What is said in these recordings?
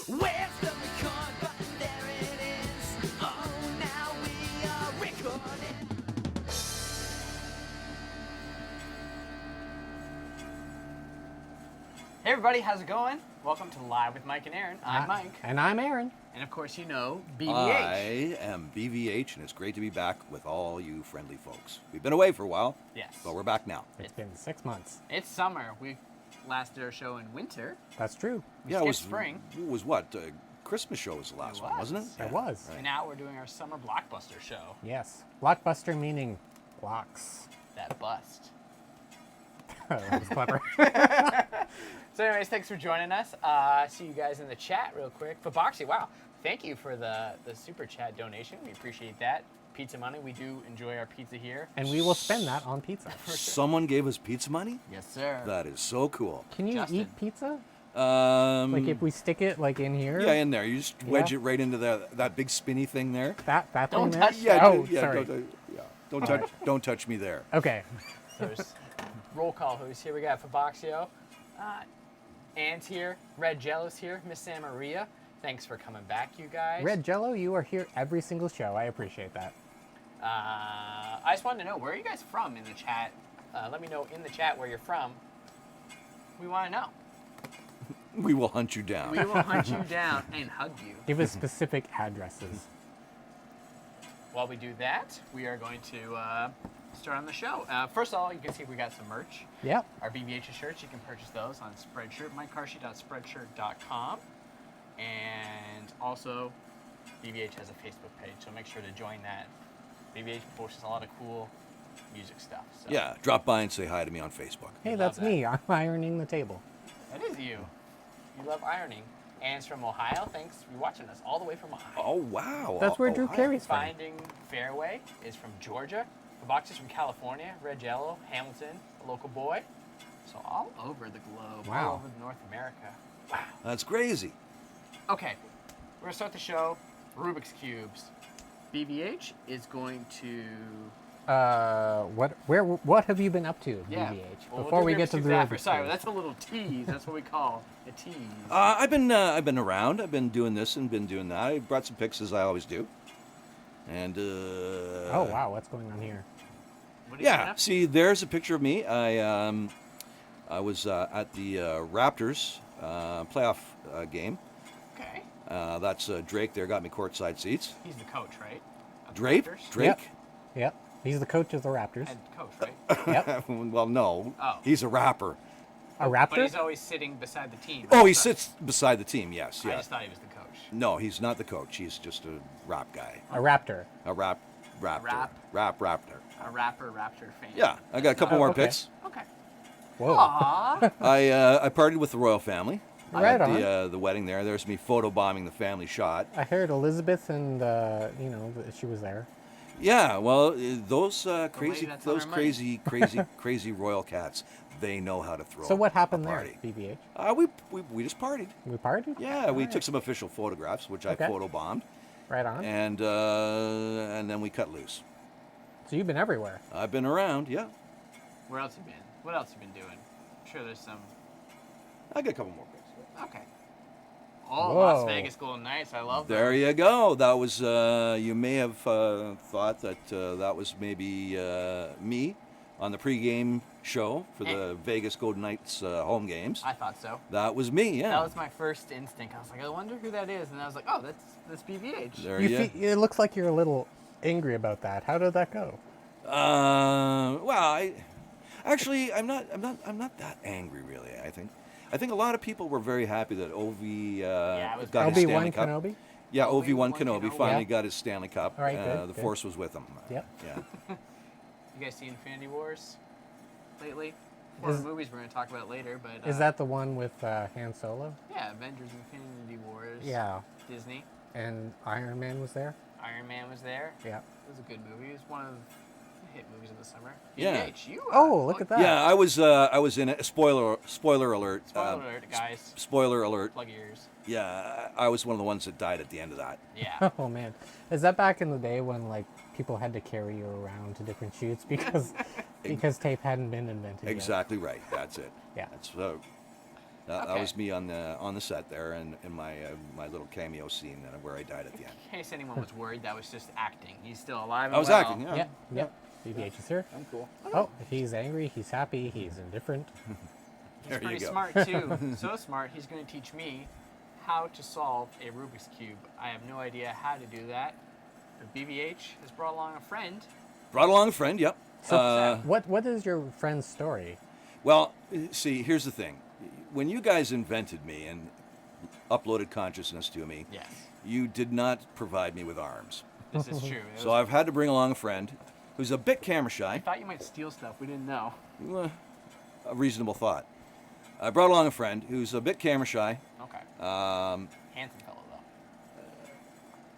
Where's the record button? There it is. Oh, now we are recording. Hey everybody, how's it going? Welcome to Live with Mike and Aaron. I'm Mike. And I'm Aaron. And of course you know BVH. I am BVH, and it's great to be back with all you friendly folks. We've been away for a while, Yes. but we're back now. It's been 6 months. It's summer. We last did our show in winter. That's true. We it skipped was spring. It was what? Christmas show was the last one, wasn't it? It was. And now we're doing our summer blockbuster show. Yes. Blockbuster meaning blocks. That bust. That was clever. So anyways, thanks for joining us. See you guys in the chat real quick. Faboxy, wow. Thank you for the super chat donation. We appreciate that. Pizza money. We do enjoy our pizza here. And we will spend that on pizza. Someone gave us pizza money? Yes, sir. That is so cool. Can you Justin. eat pizza? Like If we stick it like in here? yeah, in there. You just wedge it right into that big spinny thing there. That Don't thing touch there? that. Oh, yeah, sorry. Don't touch me there. Okay. So there's roll call who's here. We got Faboxio. Ann's here. Red Jello's here. Miss San Maria. Thanks for coming back, you guys. Red Jello, you are here every single show. I appreciate that. I just wanted to know, where are you guys from in the chat? Let me know in the chat where you're from. We want to know. We will hunt you down. We will hunt you down and hug you. Give us specific addresses. While we do that, we are going to start on the show. First of all, you can see we got some merch. Yep. Our BBH shirts, you can purchase those on Spreadshirt, MikeKarschti.spreadshirt.com. And also, BBH has a Facebook page, so make sure to join that. BBH posts a lot of cool music stuff. So. Yeah, drop by and say hi to me on Facebook. Hey, that's that. me. I'm ironing the table. That is you. You love ironing. Anne's from Ohio. Thanks for watching us all the way from Ohio. Oh, wow. That's where Drew Ohio. Carey's from. Finding Fairway is from Georgia. The box is from California. Red Jello, Hamilton, a local boy. So all over the globe, Wow. all over North America. Wow. That's crazy. Okay, we're gonna start the show. Rubik's cubes. BVH is going to. What have you been up to, Yeah. BVH? Well, Before we'll we do get Rubik's to the cubes after. Rubik's Sorry, Cube. that's a little tease. That's what we call a tease. I've been around. I've been doing this and been doing that. I brought some pics as I always do. And Oh wow, what's going on here? What are you doing yeah, up to? see, there's a picture of me. I was at the Raptors playoff game. Okay. That's Drake there, got me courtside seats. He's the coach, right? Of the Drake? Raptors? Drake? Yep. He's the coach of the Raptors. Head coach, right? Yep. Well, no. Oh. He's a rapper. A But Raptor? he's always sitting beside the team. Oh, right? he So- sits beside the team, yes. I Yeah. just thought he was the coach. No, he's not the coach. He's just a rap guy. A Raptor. A raptor. Rap. Raptor. A Raptor fan. Yeah, I got a couple more okay. pics. Okay. Whoa. Aww. I partied with the royal family. Right at the wedding there. There's me photobombing the family shot. I heard Elizabeth and she was there. Yeah, well, those lady crazy, that's on those our money. crazy royal cats. They know how to throw. So what happened a there, party. BBH? We just partied. We partied? Yeah, we Alright. took some official photographs, which Okay. I photobombed, Right on. and then we cut loose. So you've been everywhere. I've been around. Yeah, Where else you been? What else you been doing? I'm sure there's some. I got a couple more pics. Okay. Oh, Whoa. Las Vegas Golden Knights. I love that. There you go. That was. You may have thought that that was maybe me on the pregame show for the Vegas Golden Knights home games. I thought so. That was me. Yeah. That was my first instinct. I was like, I wonder who that is, and I was like, oh, that's BVH. There It looks like you're a little angry about that. How did that go? Well, I'm not that angry really. I think a lot of people were very happy that Ovi it was got his Obi-Wan Stanley Cup. Kenobi? Yeah, Obi-Wan Obi-Wan Kenobi Kenobi. finally Yeah. got his Stanley Cup. All right, good, the good. Force was with him. Yep. Yeah. You guys see Infinity Wars lately? One of Is- the movies we're going to talk about later, but Is that the one with Han Solo? yeah, Avengers: Infinity Wars. Yeah. Disney. And Iron Man was there? Iron Man was there. Yeah. It was a good movie. It was one of the hit movies of the summer. Yeah. BBH, you. Oh, look at that. Yeah, I was in it. Spoiler alert. Spoiler alert, guys. Spoiler alert. Plug your ears. Yeah, I was one of the ones that died at the end of that. Yeah. Oh man, is that back in the day when like people had to carry you around to different shoots because tape hadn't been invented yet? Exactly right. That's it. Yeah. That's That Okay. was me on the set there, and in my little cameo scene where I died at the end. In case anyone was worried, that was just acting. He's still alive and I was well. acting. Yeah. Yep. BBH is here. I'm cool. Oh, if he's angry, he's happy, he's indifferent. He's There you pretty go. smart too. So smart, he's going to teach me how to solve a Rubik's Cube. I have no idea how to do that. But BBH has brought along a friend. Brought along a friend. Yep. So, what is your friend's story? Well, see, here's the thing. When you guys invented me and uploaded consciousness to me, Yes, you did not provide me with arms. this is true. So I've had to bring along a friend who's a bit camera I shy. thought you might steal stuff. We didn't know. A reasonable thought. I brought along a friend who's a bit camera shy. Okay. Um, Handsome fellow though.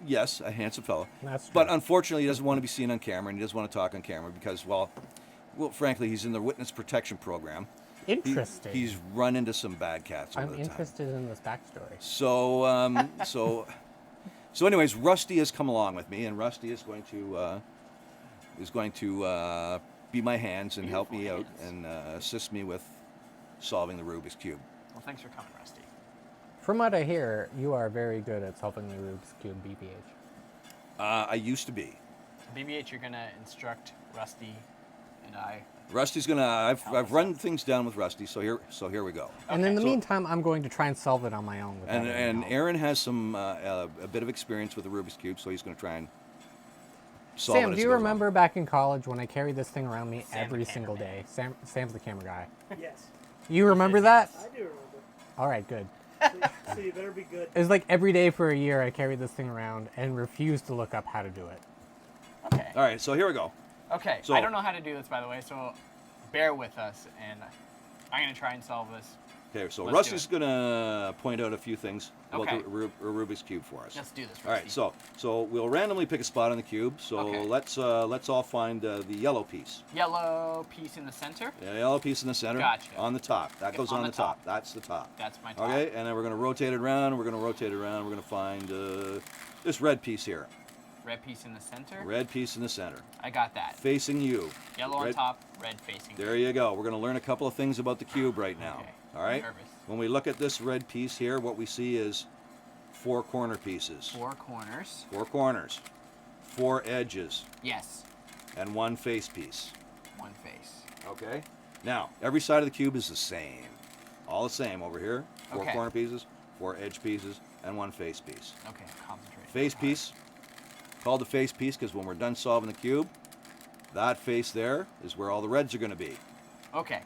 yes, a handsome fellow. That's true. But unfortunately, he doesn't want to be seen on camera, and he doesn't want to talk on camera because, well, frankly, he's in the witness protection program. Interesting. He's run into some bad cats over I'm the time. interested in this backstory. So anyways, Rusty has come along with me, and Rusty is going to be my hands and help me Beautiful out hands. and assist me with solving the Rubik's Cube. Well, thanks for coming, Rusty. From what I hear, you are very good at solving the Rubik's Cube, BBH. I used to be. BBH, you're gonna instruct Rusty and I. Rusty's gonna. I've run things down with Rusty, so here we go. And in the So- meantime, I'm going to try and solve it on my own. without any And help. Aaron has some a bit of experience with the Rubik's Cube, so he's going to try and solve it. Sam, as do it you goes remember back in college when I carried this thing around me Sam every the single cameraman. day? Sam's the camera guy. Yes, You remember that? I do remember. All right, good. So you better be good. It was like every day for a year I carried this thing around and refused to look up how to do it. Okay. on. All right, so here we go. Okay. So- I don't know how to do this, by the way, so bear with us, and I'm gonna try and solve this. Okay, so Let's do Rusty's it. going to point out a few things about Okay. the Rubik's Cube for us. Let's do this. All right, Rusty. so we'll randomly pick a spot on the cube. So Okay. let's all find the yellow piece. Yellow piece in the center. The yellow piece in the center. Gotcha. On the top. That Okay, goes on on the the top. top. That's the top. That's my top. Okay, and then we're going to rotate it around. We're going to rotate it around. We're going to find this red piece here. Red piece in the center. Red piece in the center. I got that. Facing you. Yellow on Red- top, red facing. There you go. We're going to learn a couple of things about the cube right now. Okay. All right? Nervous. When we look at this red piece here, what we see is 4 corner pieces. 4 corners. 4 corners. 4 edges. Yes. And 1 face piece. 1 face. Okay? Now, every side of the cube is the same. All the same over here. 4 Okay. corner pieces, 4 edge pieces, and 1 face piece. Okay, concentrate. Face Hard. piece, called the face piece because when we're done solving the cube, that face there is where all the reds are going to be. Okay.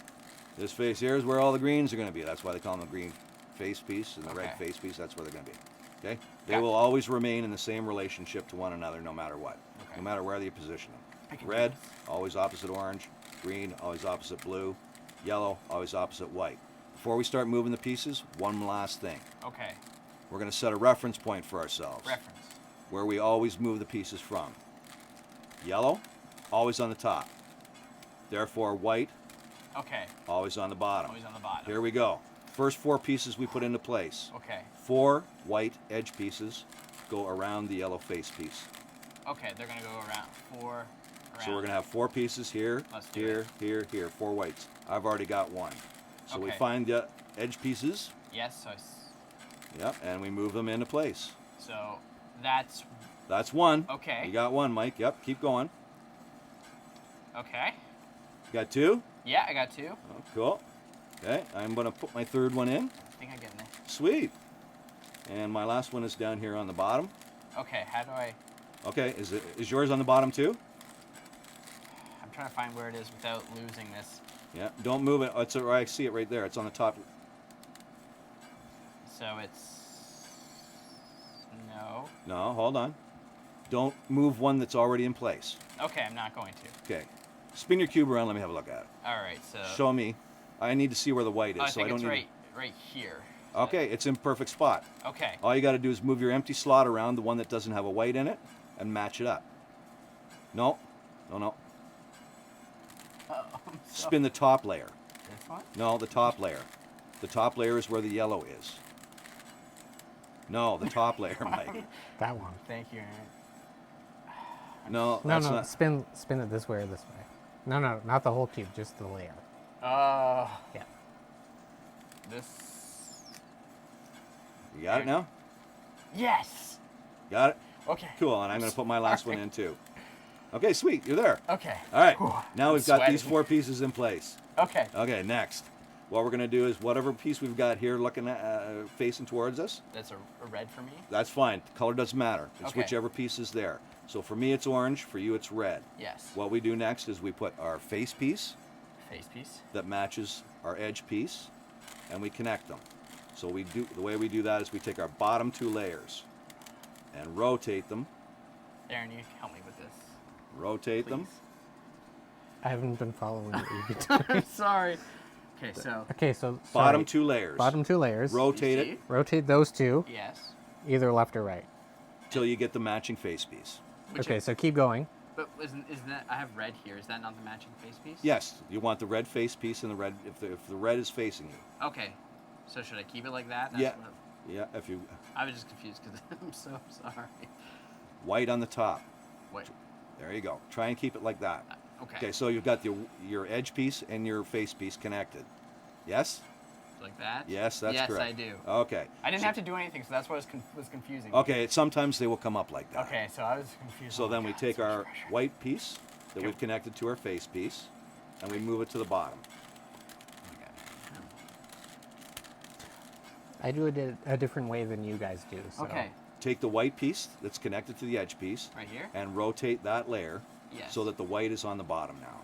This face here is where all the greens are going to be. That's why they call them a green face piece and the red Okay. face piece. That's where they're going to be. Okay? They Gotcha. will always remain in the same relationship to one another no matter what. Okay. No matter where you position I them. can do Red, this. always opposite orange. Green, always opposite blue. Yellow, always opposite white. Before we start moving the pieces, one last thing. Okay. We're going to set a reference point for ourselves. Reference. Where we always move the pieces from. Yellow, always on the top. Therefore, white, Okay. always on the bottom. Always on the bottom. Here we go. First 4 pieces we put into place. Okay. 4 white edge pieces go around the yellow face piece. Okay, they're gonna go around 4 around. So we're going to have 4 pieces here, Let's do here, it. here, here. 4 whites. I've already got 1. So we Okay. find the edge pieces, Yes, yep, and we move them into place. so that's That's 1. Okay. You got 1, Mike. Yep, keep going. okay. You got 2? Yeah, I got 2. Oh, cool. Okay, I'm going to put my 3rd one in. I think I'm getting there. Sweet. And my last one is down here on the bottom. Okay, how do I? Okay, is yours on the bottom too? I'm trying to find where it is without losing this. Yeah, don't move it. It's I see it right there. It's on the top. So it's no. No, hold on. Don't move one that's already in place. Okay, I'm not going to. Okay. Spin your cube around. Let me have a look at it. All right, so Show me. I need to see where the white is. I so think I don't it's need. right here. So- Okay, it's in perfect spot. Okay. All you got to do is move your empty slot around, the one that doesn't have a white in it, and match it up. No, no. Spin the top layer. This one? No, the top layer. The top layer is where the yellow is. No, the top layer, Mike. That one. Thank you. No, No, that's no, not. spin it this way or this way. No, not the whole cube, just the layer. Oh. Yeah. This. You got it now? Yes. Got it? Okay. Cool, and I'm going to put my last one in too. Okay, sweet. You're there. Okay. All right. Whew. Now I'm we've got these sweating. 4 pieces in place. Okay. Okay, next. What we're going to do is whatever piece we've got here looking at, facing towards us, That's a red for me. that's fine. Color doesn't matter. It's Okay. whichever piece is there. So for me, it's orange. For you, it's red. Yes. What we do next is we put our face piece Face piece. that matches our edge piece, and we connect them. So the way we do that is we take our bottom 2 layers and rotate them. Aaron, you help me with this. Rotate them. Please. I haven't been following what you've been doing. I'm sorry. Okay, so. Okay, so Bottom sorry. 2 layers. Bottom 2 layers. Rotate You it see? Rotate those 2, Yes. either left or right. till you get the matching face piece. Which Okay, is, so keep going. but isn't that I have red here? Is that not the matching face piece? Yes, you want the red face piece and the red if the red is facing you. Okay. So should I keep it like that? That's Yeah. what- Yeah, if you I was just confused because I'm so sorry. white on the top. Wait. There you go. Try and keep it like that. Okay. Okay, so you've got your edge piece and your face piece connected. Yes? Like that? Yes, that's yes, correct. Yes, I do. Okay. I didn't have to do anything, so that's what was confusing. Okay, sometimes they will come up like that. Okay, so I was confused. So Oh my then we God, take so much our pressure. white piece that Okay. we've connected to our face piece and we move it to the bottom. Oh my God. I do it a different way than you guys do. So. Okay. Take the white piece that's connected to the edge piece Right here? and rotate that layer Yes. so that the white is on the bottom now.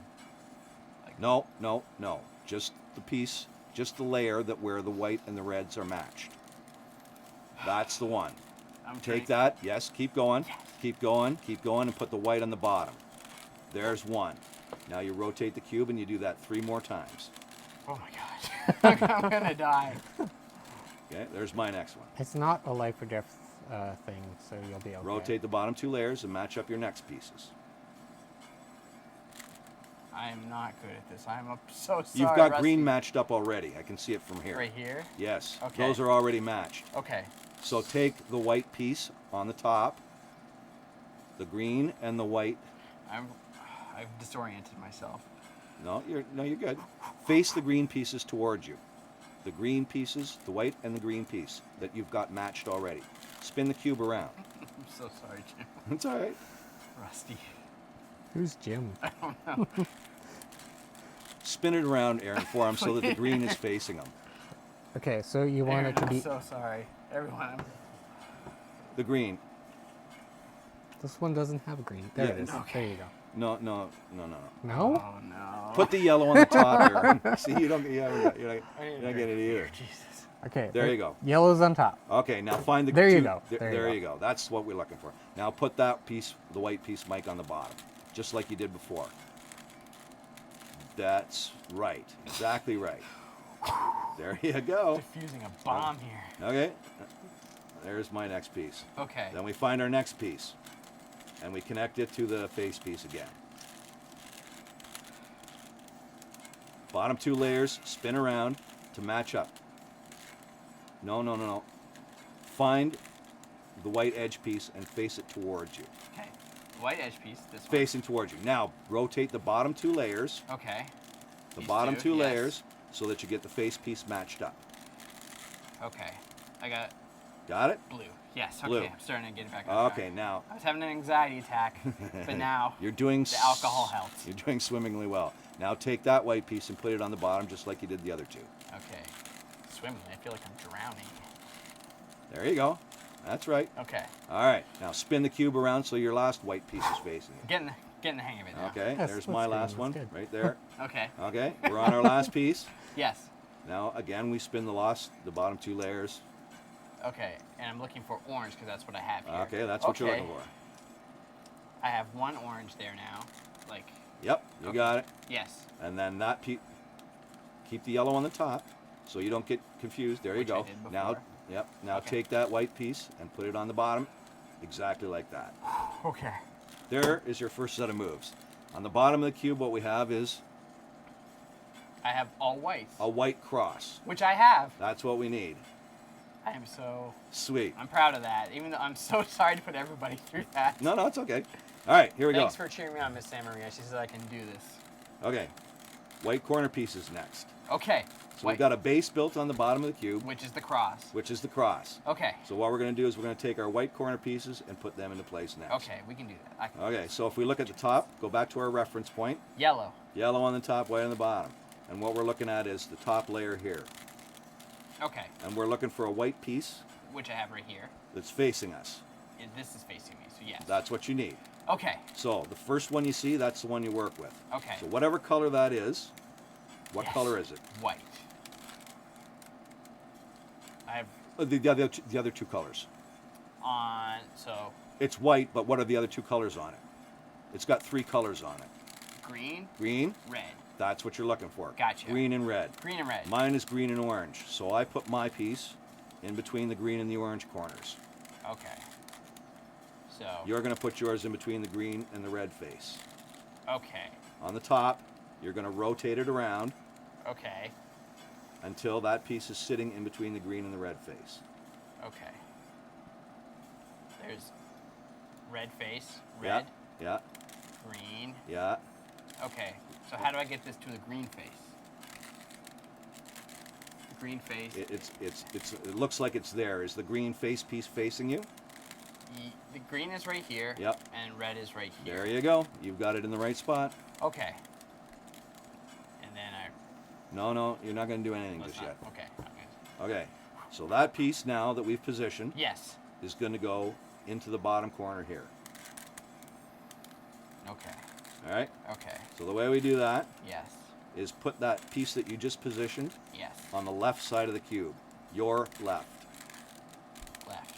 Like- No, no, no. Just the piece, just the layer that where the white and the reds are matched. That's the one. I'm Take trying- that. Yes, keep going. Keep going. Keep going and put the white on the bottom. There's one. Now you rotate the cube and you do that 3 more times. Oh my God. I'm gonna die. Okay, there's my next one. It's not a life or death thing, so you'll be okay. Rotate the bottom 2 layers and match up your next pieces. I am not good at this. I'm so sorry. You've got Rusty. green matched up already. I can see it from here. Right here? Yes, Okay. those are already matched. Okay. So take the white piece on the top, the green and the white. I've disoriented myself. No, you're good. Face the green pieces towards you. The green pieces, the white and the green piece that you've got matched already. Spin the cube around. I'm so sorry, Jim. It's all right. Rusty. Who's Jim? Spin it around, Aaron, for him so that the green is facing him. Okay, so you want Aaron, it to I'm be. so sorry. Everyone, The green. This one doesn't have green. There it Yeah, is. okay. There you go. No. No? oh no. Put the yellow on the top, Aaron. See, you're not getting it either. Jesus. Okay. There you go. Yellow's on top. Okay, now find the There you two- go. There, There you there go. you go. That's what we're looking for. Now put that piece, the white piece, Mike, on the bottom, just like you did before. That's right. Exactly right. There you go. Diffusing a bomb here. Okay. There's my next piece. Okay. Then we find our next piece, and we connect it to the face piece again. Bottom 2 layers, spin around to match up. No. Find the white edge piece and face it towards you. Okay. White edge piece. This one. Facing towards you. Now, rotate the bottom 2 layers, Okay. the These bottom 2 yes. layers, so that you get the face piece matched up. Okay. I got Got it? blue. Yes. Okay. Blue. I'm starting to get it back on Okay, track. now I was having an anxiety attack, but now you're doing the alcohol helped. You're doing swimmingly well. Now take that white piece and put it on the bottom just like you did the other 2. Okay. Swimming. I feel like I'm drowning. There you go. That's right. Okay. All right. Now spin the cube around so your last white piece is facing you. Getting the hang of it now. Okay, Yes, there's that's my good, last that's one good. right there. Okay. Okay, we're on our last piece. Yes. Now again, we spin the bottom 2 layers. Okay. And I'm looking for orange because that's what I have here. Okay, that's what you're looking for. I have one orange there now. Like, Yep, you got it. yes. And then that keep the yellow on the top so you don't get confused. There you Which I go. did Now, before. yep. Now Okay. take that white piece and put it on the bottom, exactly like that. Okay. There is your first set of moves. On the bottom of the cube, what we have is I have all whites, a white cross. which I have. That's what we need. I am so. Sweet. I'm proud of that, even though I'm so sorry to put everybody through that. No, it's okay. All right, here we Thanks go. for cheering me on, Miss San Maria. She says I can do this. Okay, white corner pieces next. Okay. So White. we've got a base built on the bottom of the cube, Which is the cross. which is the cross. Okay. So what we're going to do is we're going to take our white corner pieces and put them into place next. Okay, we can do that. I can. Okay, so if we look at the top, go back to our reference point. Yellow. Yellow on the top, white on the bottom. And what we're looking at is the top layer here. Okay. And we're looking for a white piece Which I have right here. that's facing us. And this is facing me, so yes. That's what you need. Okay. So the first one you see, that's the one you work with. Okay. So whatever color that is, what Yes. color is it? White. I have The other two colors. on, so It's white, but what are the other two colors on it? It's got three colors on it. green, Green, red. that's what you're looking for. Gotcha. Green and red. Green and red. Mine is green and orange. So I put my piece in between the green and the orange corners. Okay. So, You're going to put yours in between the green and the red face. okay. On the top, you're going to rotate it around Okay. until that piece is sitting in between the green and the red face. Okay. There's red face, red, Yeah, green. yeah. Okay. So how do I get this to the green face? The green face. It looks like it's there. Is the green face piece facing you? The green is right here. Yep. And red is right here. There you go. You've got it in the right spot. Okay. And then I. No, you're not going to do anything Well, it's just not- yet. Okay. not good. Okay. So that piece now that we've positioned Yes. is going to go into the bottom corner here. Okay. All right? Okay. So the way we do that Yes. is put that piece that you just positioned Yes. on the left side of the cube. Your left. Left.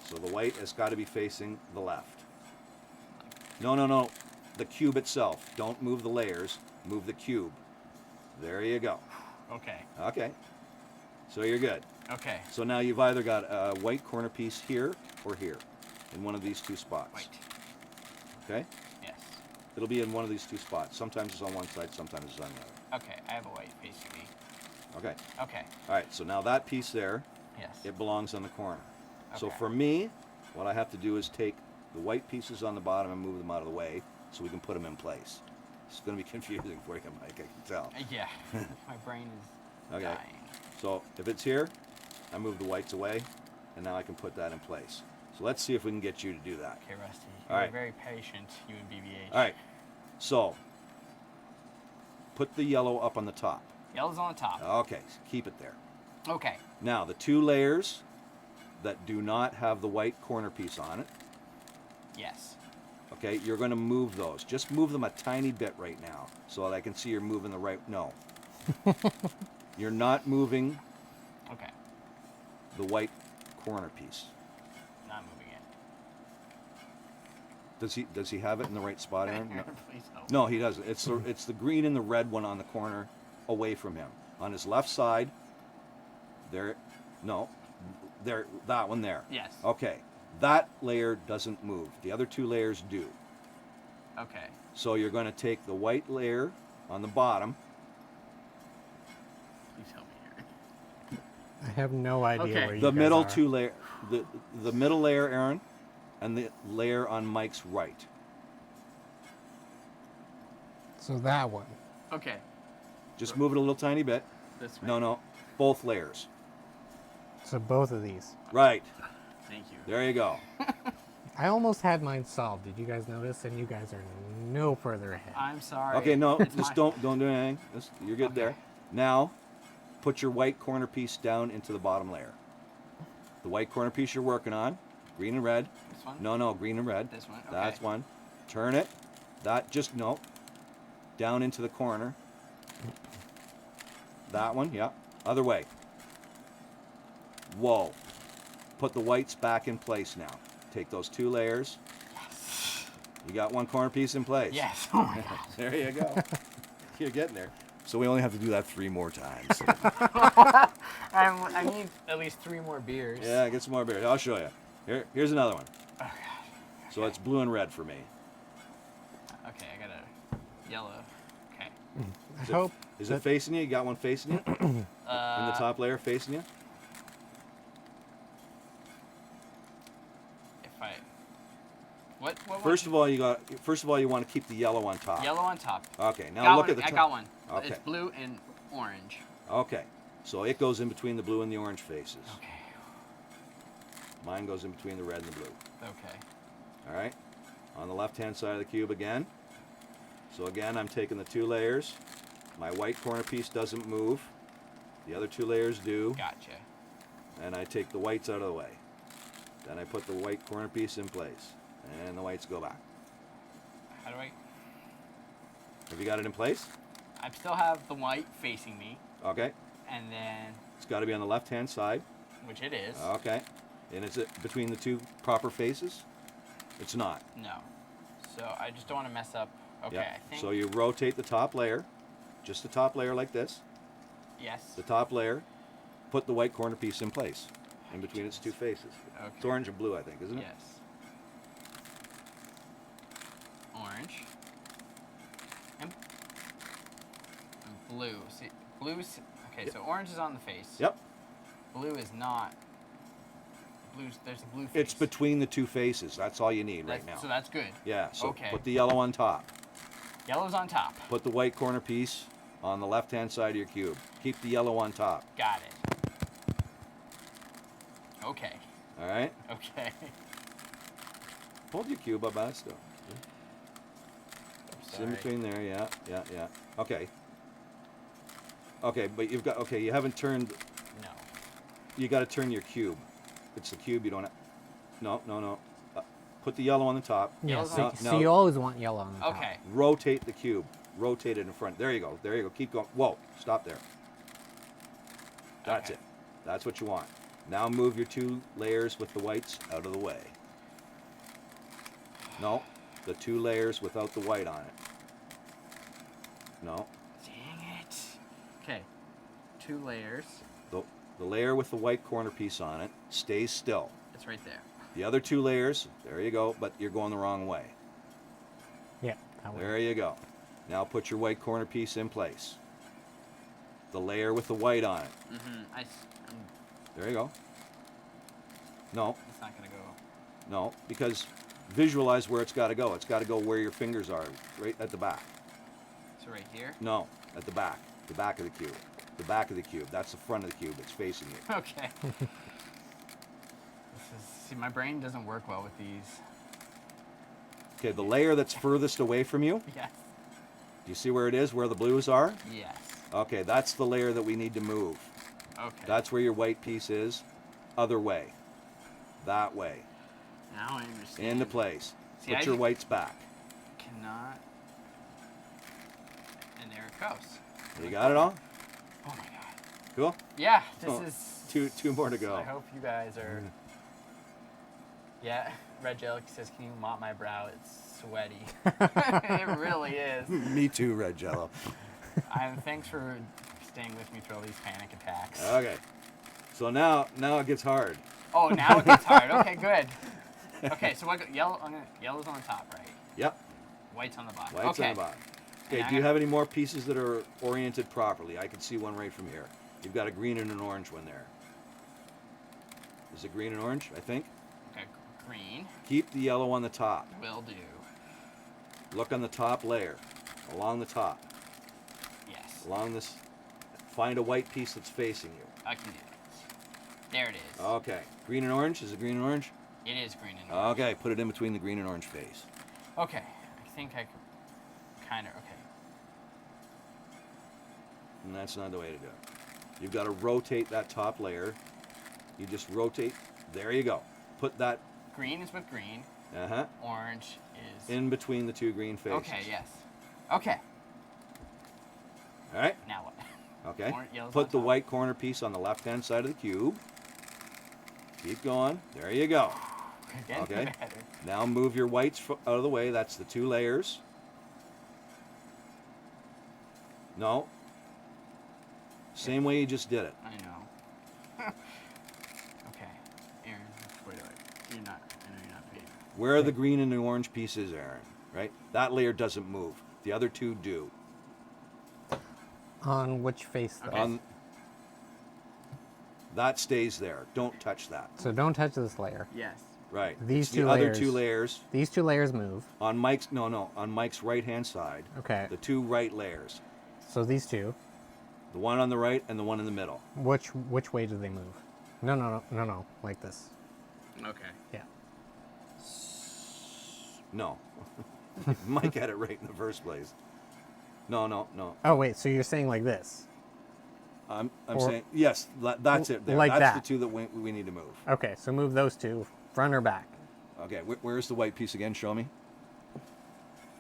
So the white has got to be facing the left. No. The cube itself. Don't move the layers. Move the cube. There you go. Okay. Okay. So you're good. Okay. So now you've either got a white corner piece here or here in one of these two spots. White. Okay? Yes. It'll be in one of these two spots. Sometimes it's on one side, sometimes it's on the Okay. I have a white facing me. other. Okay. Okay. All right. So now that piece there, Yes. it belongs on the corner. So Okay. for me, what I have to do is take the white pieces on the bottom and move them out of the way so we can put them in place. It's going to be confusing for you, Mike, I can tell. Yeah. My brain is Okay. dying. So if it's here, I move the whites away, and now I can put that in place. So let's see if we can get you to do that. Okay, Rusty. All You're right. very patient, you and BBH. All right. So put the yellow up on the top. Yellow's on the top. Okay, keep it there. Okay. Now the two layers that do not have the white corner piece on it, Yes. okay, you're going to move those. Just move them a tiny bit right now so that I can see you're moving the right. No. You're not moving Okay. the white corner piece. Not moving it. Does he have it in the right spot, Aaron? No. Please help. No, he doesn't. It's the green and the red one on the corner away from him. On his left side, there, no, there, that one there. Yes. Okay, that layer doesn't move. The other two layers do. Okay. So you're going to take the white layer on the bottom. Please help me here. I have no idea Okay. where you The guys middle are. two layer, the middle layer, Aaron, and the layer on Mike's right. So that one. Okay. Just move it a little tiny bit. This way. No, both layers. So both of these. Right. Thank you. There you go. I almost had mine solved. Did you guys notice? And you guys are no further ahead. I'm sorry. Okay, no, It's just my- don't do anything. You're good there. Okay. Now, put your white corner piece down into the bottom layer. The white corner piece you're working on, green and red. This one? No, green and red. This one? That's Okay. one. Turn it. No. Down into the corner. That one, yeah. Other way. Whoa. Put the whites back in place now. Take those two layers. You got one corner piece in place. Yes. Oh my God. There you go. You're getting there. So we only have to do that 3 more times. I need at least 3 more beers. Yeah, get some more beer. I'll show you. Here's another one. Oh, God. So it's blue and red for me. Okay, I got a yellow. Okay. I hope. Is it facing you? You got one facing you? In the Uh, top layer facing you? If I. What First of all, you want to keep the yellow on top. Yellow on top. Okay, now got look one. at the top. I got one. Okay. It's blue and Orange. Okay. So it goes in between the blue and the orange faces. Okay. Mine goes in between the red and the blue. Okay. All right. On the left-hand side of the cube again. So again, I'm taking the 2 layers. My white corner piece doesn't move. The other 2 layers do. Gotcha. And I take the whites out of the way. Then I put the white corner piece in place. And the whites go back. How do I? Have you got it in place? I still have the white facing me, Okay. and then, It's got to be on the left-hand side. which it is. Okay. And is it between the 2 proper faces? It's not. No. So I just don't want to mess up. Okay, Yep. I think. So you rotate the top layer, just the top layer like this. Yes. The top layer, put the white corner piece in place, in between its 2 faces. Okay. It's orange and blue, I think, isn't it? Yes. Orange. And blue. See, blue's. Okay, Yep. so orange is on the face. Yep. Blue is not. There's a blue face. It's between the 2 faces. That's all you need right now. So that's good. Yeah, so Okay. put the yellow on top. Yellow's on top. Put the white corner piece on the left-hand side of your cube. Keep the yellow on top. Got it. Okay. All right? Okay. Hold your cube up by it still. It's in Sorry. between there, yeah, yeah, yeah. Okay. Okay, but you've got, okay, you haven't turned, No. you got to turn your cube. It's the cube, you don't have, no, no, no. Put the yellow on the top. Yeah, Yellow's so, on- so you always want yellow on the top. Okay. Rotate the cube. Rotate it in front. There you go. There you go. Keep going. Whoa. Stop there. That's Okay. it. That's what you want. Now move your 2 layers with the whites out of the way. No. The 2 layers without the white on it. No. Dang it. Okay. 2 layers. The layer with the white corner piece on it stays still. It's right there. The other 2 layers, there you go, but you're going the wrong way. Yeah, that way. There you go. Now put your white corner piece in place. The layer with the white on it. Mm-hmm. There you go. No, It's not gonna go. no, because visualize where it's got to go. It's got to go where your fingers are, right at the back. So right here. No, at the back of the cube. The back of the cube. That's the front of the cube. It's facing you. Okay. See, my brain doesn't work well with these. Okay, the layer that's furthest away from you, Yes. do you see where it is, where the blues are? Yes. Okay, that's the layer that we need to move. Okay. That's where your white piece is. Other way. That way. Now I understand. Into place. See, Put I your ju- whites back. Cannot. And there it goes. You got it all? Oh my god. Cool? Yeah, this Oh, is. two more to go. I hope you guys are. Yeah, Red Jelly says, "Can you mop my brow? It's sweaty." It really is. Me too, Red Jello. And thanks for staying with me through all these panic attacks. Okay. So now it gets hard. Oh, now it gets hard. Okay, good. Okay, so what? Yellow. Yellow's on the top, right? Yep. White's on the bottom. Whites okay. on the bottom. Okay, And do you I- have any more pieces that are oriented properly? I can see one right from here. You've got a green and an orange one there. Is it green and orange, I think? Okay, green. Keep the yellow on the top. Will do. Look on the top layer. Along the top. Yes. Along this. Find a white piece that's facing you. I can do this. There it is. Okay. Green and orange? Is it green and orange? It is green and orange. Okay, put it in between the green and orange face. Okay, I think I could kind of, okay. And that's not the way to do it. You've got to rotate that top layer. You just rotate. There you go. Put that Green is with green, orange is... in between the 2 green faces. Okay, yes. Okay, All right? now what? Okay. Yellow's Put on the top. white corner piece on the left-hand side of the cube. Keep going. There you go. Getting Okay. better. Now move your whites out of the way. That's the 2 layers. No. Same way you just did it. I know. Okay, Aaron, wait, you're not, I know you're not paying. Where are the green and the orange pieces, Aaron? Right? That layer doesn't move. The other 2 do. On which face, though? Okay. That stays there. Don't touch that. So don't touch this layer. Yes. Right. These It's 2 the layers. other 2 layers These 2 layers move. on Mike's on Mike's right-hand side. Okay. The 2 right layers. So these 2. The one on the right and the one in the middle. Which way do they move? No. Like this. Okay. Yeah. No. Mike had it right in the first place. No. Oh wait, so you're saying like this? I'm Or- saying yes. That's it. There. Like That's that. the two that we need to move. Okay, so move those two, front or back. Okay. Where's the white piece again? Show me.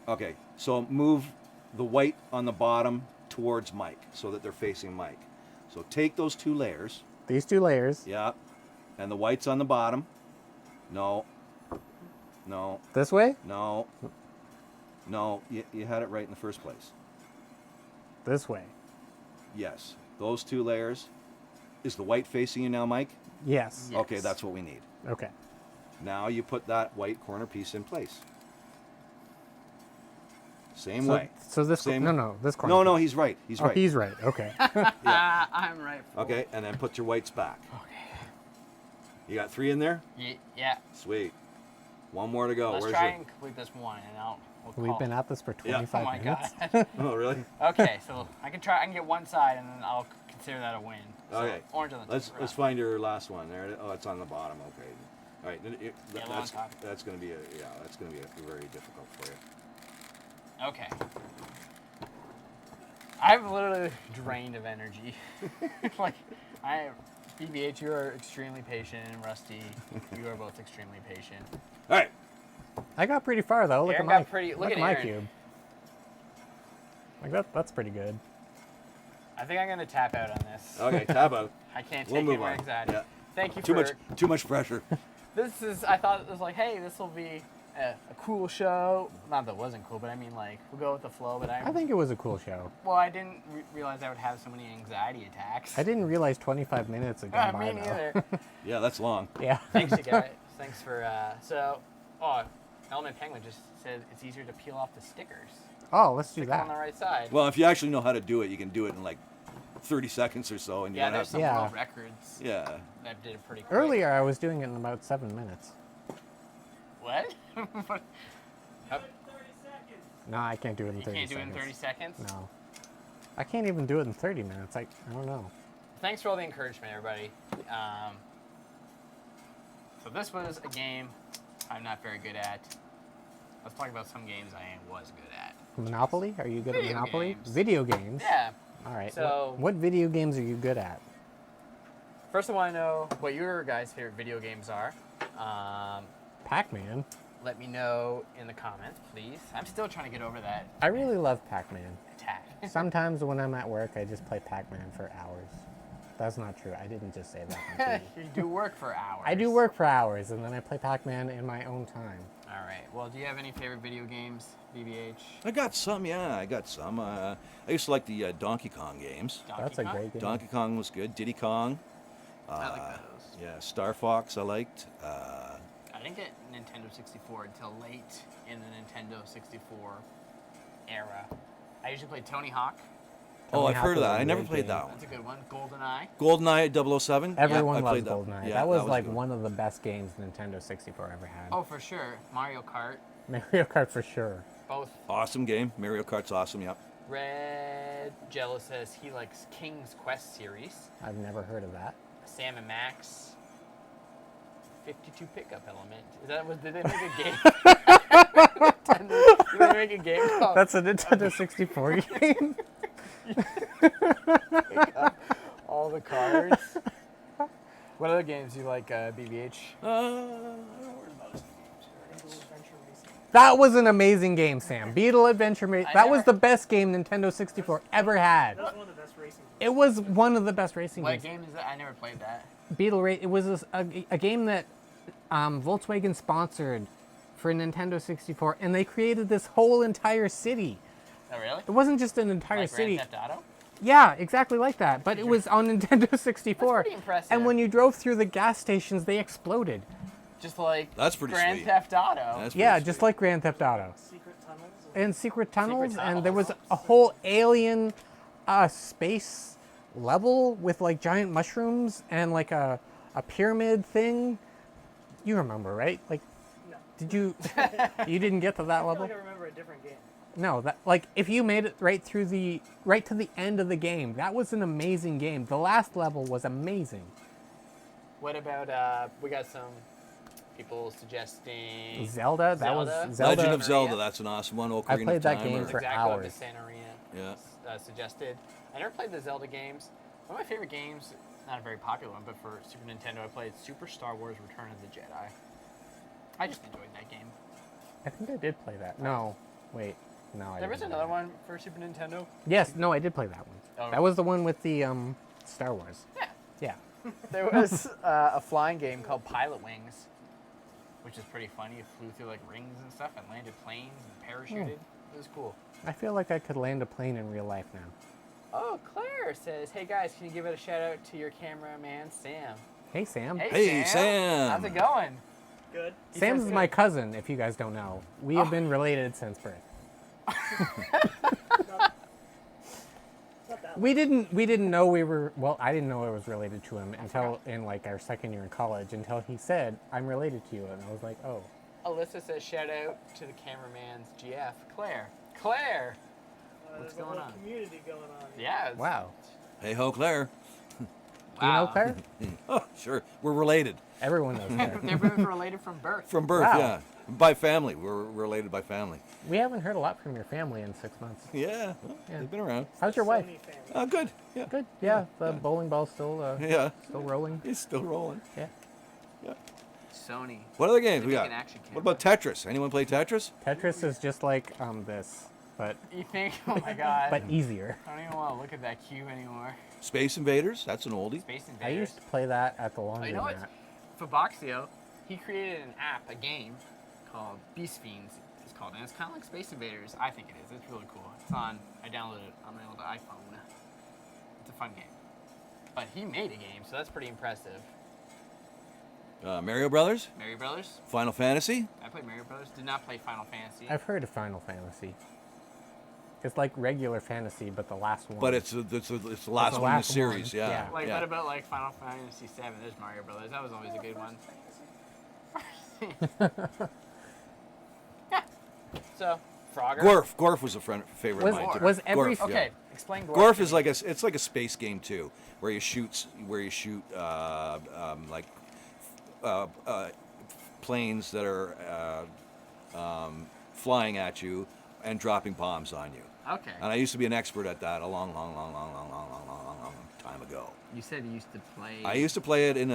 Okay. So move the white on the bottom towards Mike so that they're facing Mike. So take those 2 layers. These 2 layers. Yeah. And the white's on the bottom. No. This way? No. You had it right in the first place. This way. Yes. Those 2 layers. Is the white facing you now, Mike? Yes. Yes. Okay, that's what we need. Okay. Now you put that white corner piece in place. Same So, way. so this Same- no, this corner. No, piece. he's right. He's Oh, right. he's right. Okay. I'm right. Okay, and then put your whites back. Okay. You got 3 in there? Yeah. Sweet. One more to go. Let's Where's try your... and complete this one, and we'll We've call been it. at this for Yeah. 25 Oh my minutes. god. Oh, really? Okay, so I can get one side, and then I'll consider that a win. So Okay. Orange on the Let's top. find your last one. There. Oh, it's on the bottom. Okay. All right. Then Yellow on top. that's going to be that's going to be very difficult for you. Okay. I'm literally drained of energy. BBH, you are extremely patient, and Rusty, you are both extremely patient. All right. I got pretty far though. Look Aaron at my got pretty- look at my Aaron. cube. Like that's pretty good. I think I'm gonna tap out on this. Okay. Tab out. I can't We'll take move any more on. anxiety. Yeah. Thank you Too for much pressure. this. I thought it was like, hey, this will be a cool show. Not that it wasn't cool, but I mean, like, we'll go with the flow. But I think it was a cool show. well, I didn't realize I would have so many anxiety attacks. I didn't realize 25 minutes had gone by Me though. neither. Yeah, that's long. Yeah. Thanks, you guys. Thanks for Element Penguin just said it's easier to peel off the stickers. Oh, let's do Stick them on the that. right side. Well, if you actually know how to do it, you can do it in like 30 seconds or so, and you yeah, don't have there's to. some Yeah. world records Yeah. that did it pretty quick. Earlier, I was doing it in about 7 minutes. What? Give it 30 seconds. No, I can't do it in You 30 can't do it seconds. in 30 seconds? No. I can't even do it in 30 minutes. I don't know. Thanks for all the encouragement, everybody. So this was a game I'm not very good at. Let's talk about some games I was good at. Monopoly? Are you good Video at Monopoly? games. Video games? Yeah. All right. So- what video games are you good at? First, I want to know what your guys' favorite video games are. Pac-Man. Let me know in the comments, please. I'm still trying to get over that I really love Pac-Man. attack. Sometimes when I'm at work, I just play Pac-Man for hours. That's not true. I didn't just say that. on TV. You do work for hours. I do work for hours, and then I play Pac-Man in my own time. All right. Well, do you have any favorite video games, BBH? I got some. Yeah, I got some. I used to like the Donkey Kong games. That's a Kong? great game. Donkey Kong was good. Diddy Kong. I like those. Yeah, Star Fox I liked. I didn't get Nintendo 64 until late in the Nintendo 64 era. I usually played Tony Hawk. Oh, Tony I've Hawk heard of was a that. I never great played game. that one. That's a good one. GoldenEye. GoldenEye 007. Everyone I loves played that. GoldenEye. Yeah, that was like good. one of the best games Nintendo 64 ever had. Oh, for sure. Mario Kart. Mario Kart for sure. Both. Awesome game. Mario Kart's awesome. Yep. Red Jello says he likes King's Quest series. I've never heard of that. Sam and Max. 52 pickup element. Did they make a game? Did they make a game called That's a Nintendo 64 game. All the Cards? What other games do you like, BBH? That was an amazing game, Sam. Beetle Adventure. That was never- the best game Nintendo 64 ever had. That's one of the best racing games. It was one of the best racing What games. game is that? I never played that. Beetle Race. It was a game that Volkswagen sponsored for Nintendo 64, and they created this whole entire city. Oh, really? It wasn't just an entire Like city. Grand Theft Auto? Yeah, exactly like that. But it was on Nintendo 64. That's pretty impressive. And when you drove through the gas stations, they exploded. Just like That's pretty Grand sweet. Theft Auto. That's Yeah, pretty just sweet. like Grand Theft Auto. Secret tunnels. And secret tunnels, and there was tunnels. a whole alien space level with like giant mushrooms and like a pyramid thing. You remember, right? Like, No. did you? You didn't get to that I feel level? like I remember a different game. No, that like if you made it right to the end of the game, that was an amazing game. The last level was amazing. What about we got some people suggesting Zelda, that was Zelda? Zelda. Legend of Zelda, Maria. that's an awesome one. Ocarina I played of that Time game That's for exactly what hours. Miss Santoria Yeah. Suggested. I never played the Zelda games. One of my favorite games, not a very popular one, but for Super Nintendo, I played Super Star Wars Return of the Jedi. I just enjoyed that game. I think I did play that. No, wait, no. I There was didn't play another that. one for Super Nintendo. Yes, no, I did play that one. Oh. That was the one with the Star Wars. Yeah. Yeah. There was a flying game called Pilot Wings, which is pretty funny. You flew through like rings and stuff and landed planes and parachuted. It was cool. I feel like I could land a plane in real life now. Oh, Claire says, "Hey guys, can you give it a shout out to your cameraman Sam?" Hey, Sam. Hey, Sam. How's it going? Good. Sam's sounds my good. cousin, if you guys don't know. We have been related since birth. Not that We didn't know we were, well, I didn't know I was related to him until in like our second year in college, until he said, I'm related to you. And I was like, oh. Alyssa says, "Shout out to the cameraman's GF, Claire." Claire. What's There's a going whole on? community going on. here. Yeah. it's- Wow. Hey ho, Claire. Do you know Wow. Claire? Oh, sure. We're related. Everyone knows Claire. They're both related from birth. From birth, Wow. yeah. By family. We're related by family. We haven't heard a lot from your family in 6 months. Yeah. Well, Yeah. they've been around. How's your wife? Sony family. Oh, good. Yeah. Good. Yeah, the bowling ball's still Yeah. rolling. It's still rolling. Yeah. Yeah. Sony. What other games They we make got? an action What camera. about Tetris? Anyone play Tetris? Tetris is just like this, but You think? Oh my god. but easier. I don't even want to look at that cube anymore. Space Invaders? That's an oldie. Space I Invaders. used to play that at the Oh, laundry you know what? mat. Faboxio, he created an app, a game called Beast Fiends. It's called, and it's kind of like Space Invaders. I think it is. It's really cool. It's on. I downloaded it on my old iPhone. It's a fun game. But he made a game, so that's pretty impressive. Mario Brothers? Mario Brothers. Final Fantasy? I played Mario Brothers. Did not play Final Fantasy. I've heard of Final Fantasy. It's like regular fantasy, but the last one. But it's the last one in the last series, one, yeah. yeah. Like, yeah. what about like Final Fantasy VII? There's Mario Brothers. That was always a good one. Yeah. So, Frogger. Gorf. Gorf was a favorite Was- of mine too. was every- Gorf, Okay, yeah. explain Gorf. Gorf to is me. like it's like a space game too, where you shoot planes that are flying at you and dropping bombs on you. Okay. And I used to be an expert at that a long time ago. You said you used to play. I used to play it in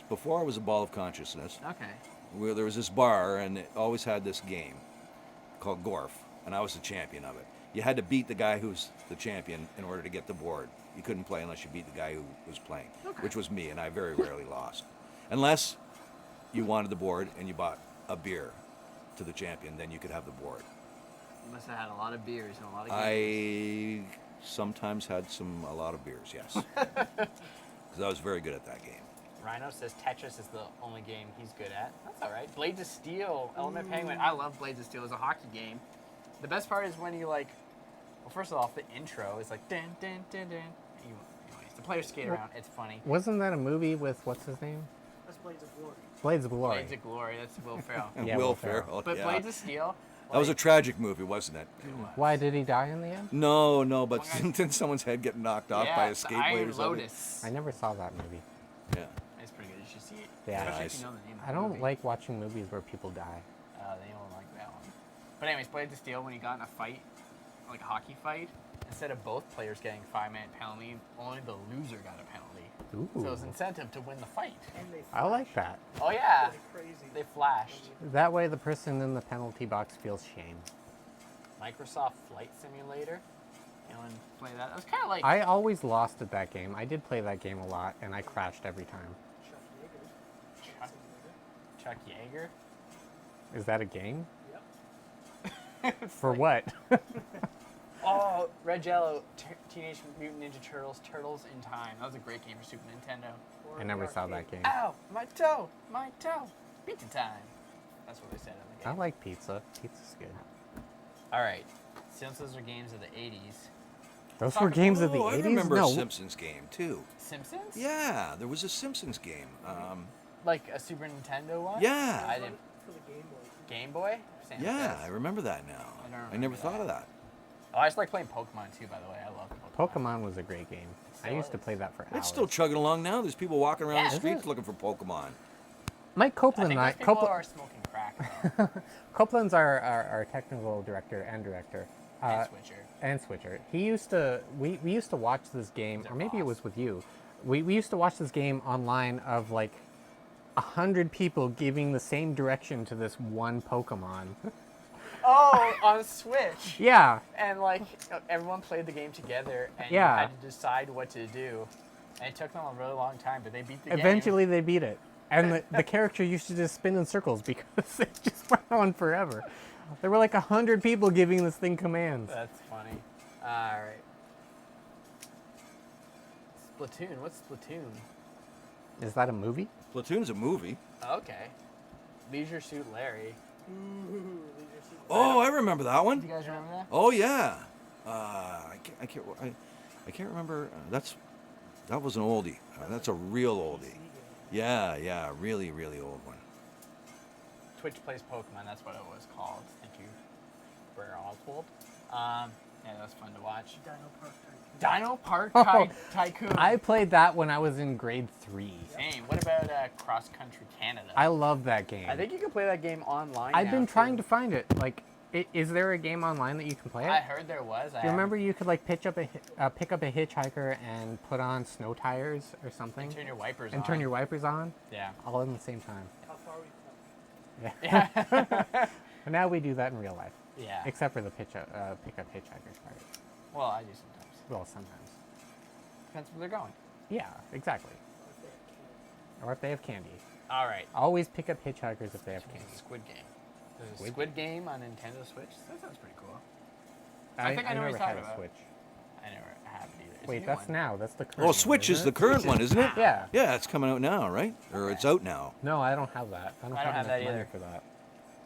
before I was a ball of consciousness. Okay. Where there was this bar and it always had this game called Gorf, and I was the champion of it. You had to beat the guy who's the champion in order to get the board. You couldn't play unless you beat the guy who was playing, which was me, and I very rarely lost. Unless you wanted the board and you bought a beer to the champion, then you could have the board. You must have had a lot of beers and a lot of games. I sometimes had a lot of beers, yes. Because I was very good at that game. Rhino says Tetris is the only game he's good at. That's all right. Blades of Steel, Element Penguin. I love Blades of Steel as a hockey game. The best part is when you well, first of all, the intro is like dun dun dun dun. Anyways, the players skate around. It's funny. Wasn't that a movie with what's his name? That's Blades of Glory. Blades of Glory. Blades of Glory. That's Will Ferrell. Yeah, Will Will Ferrell. Ferrell, But yeah. Blades of Steel. That was a like, tragic movie, wasn't it? Why did he die in the end? No, but One guy- didn't someone's head get knocked off yeah, by a the skateboard Iron or something? Lotus. I never saw that movie. Yeah. It's pretty good. You should see it. Yeah. Especially Nice. if you know the name of I the don't movie. like watching movies where people die. They don't like that one. But anyways, Blades of Steel, when you got in a fight, like a hockey fight, instead of both players getting 5-minute penalty, only the loser got a penalty. Ooh. So it was incentive to win the fight. And they I like that. Oh yeah, like crazy. they flashed. That way the person in the penalty box feels shame. Microsoft Flight Simulator. Anyone play that? It was kind of like I always lost at that game. I did play that game a lot, and I crashed every time. Chuck Yeager. Chuck Yeager. Is that a game? Yep. For what? Oh, Red Jello, Teenage Mutant Ninja Turtles, Turtles in Time. That was a great game for Super Nintendo. Or I never the saw that arcade. game. Ow, my toe, my toe. Pizza time. That's what they said in the I game. like pizza. Pizza's good. All right, since those are games of the 80s, Those Talk were about- games of the Oh, 80s? I remember no. a Simpsons game too. Simpsons? Yeah, there was a Simpsons game. Like a Super Nintendo one? Yeah. I didn't. For for the Game Boy. Game Boy? Sam Yeah, says. I remember that now. I don't I never remember thought that. of that. Oh, I just like playing Pokemon too, by the way. I love Pokemon. Pokemon was a great game. I still used to is. play that for hours. It's still chugging along now. There's people walking around Yeah. the Is streets it? looking for Pokemon. Mike I Copeland think and I. those people are smoking crack, though. Copeland's our technical director and director. And Switcher. And Switcher. He used to. We used to watch this game, He's or our maybe it boss. was with you. We used to watch this game online of like 100 people giving the same direction to this one Pokemon. Oh, on Switch. Yeah. And like everyone played the game together, and Yeah. you had to decide what to do. And it took them a really long time, but they beat the game. Eventually they beat it. And the character used to just spin in circles because it just went on forever. There were like 100 people giving this thing commands. That's funny. All right. Splatoon. What's Splatoon? Is that a movie? Platoon's a movie. Okay. Leisure Suit Larry. Oh, I remember that Do one. you guys remember that? Oh yeah. I can't remember. That was an oldie. That's a real oldie. Yeah, really, really old one. Twitch Plays Pokemon. That's what it was called. Thank you, Brer Oswald. Yeah, that was fun to watch. Dino Park Tycoon. Dino Park Tycoon. I played that when I was in grade 3. Same. What about Cross Country Canada? I love that game. I think you can play that game online. I've now, been trying too. to find it. Like, is there a game online that you can play it? I heard there was. Do you remember you could like pick up a hitchhiker and put on snow tires or something? And turn your wipers and on. turn your wipers on, Yeah. all in the same time. How far we come? Yeah. Yeah. But now we do that in real life, Yeah. except for the pick up hitchhikers part. Well, I do sometimes. Well, sometimes. Depends where they're going. Yeah, exactly. Or if they have candy. All right. Always pick up hitchhikers if they have candy. Squid Game. There's a Squid Squid Game on Nintendo Switch. That sounds pretty cool. I think I know what never you're had talking a about. Switch. I never have it either. It's a Wait, new that's one. now. That's the current. Oh, one, Switch isn't is it? the current one, isn't it? Yeah. Yeah, it's coming out now, right? Or it's out now. No, I don't have that. I don't have have enough that money either. for that.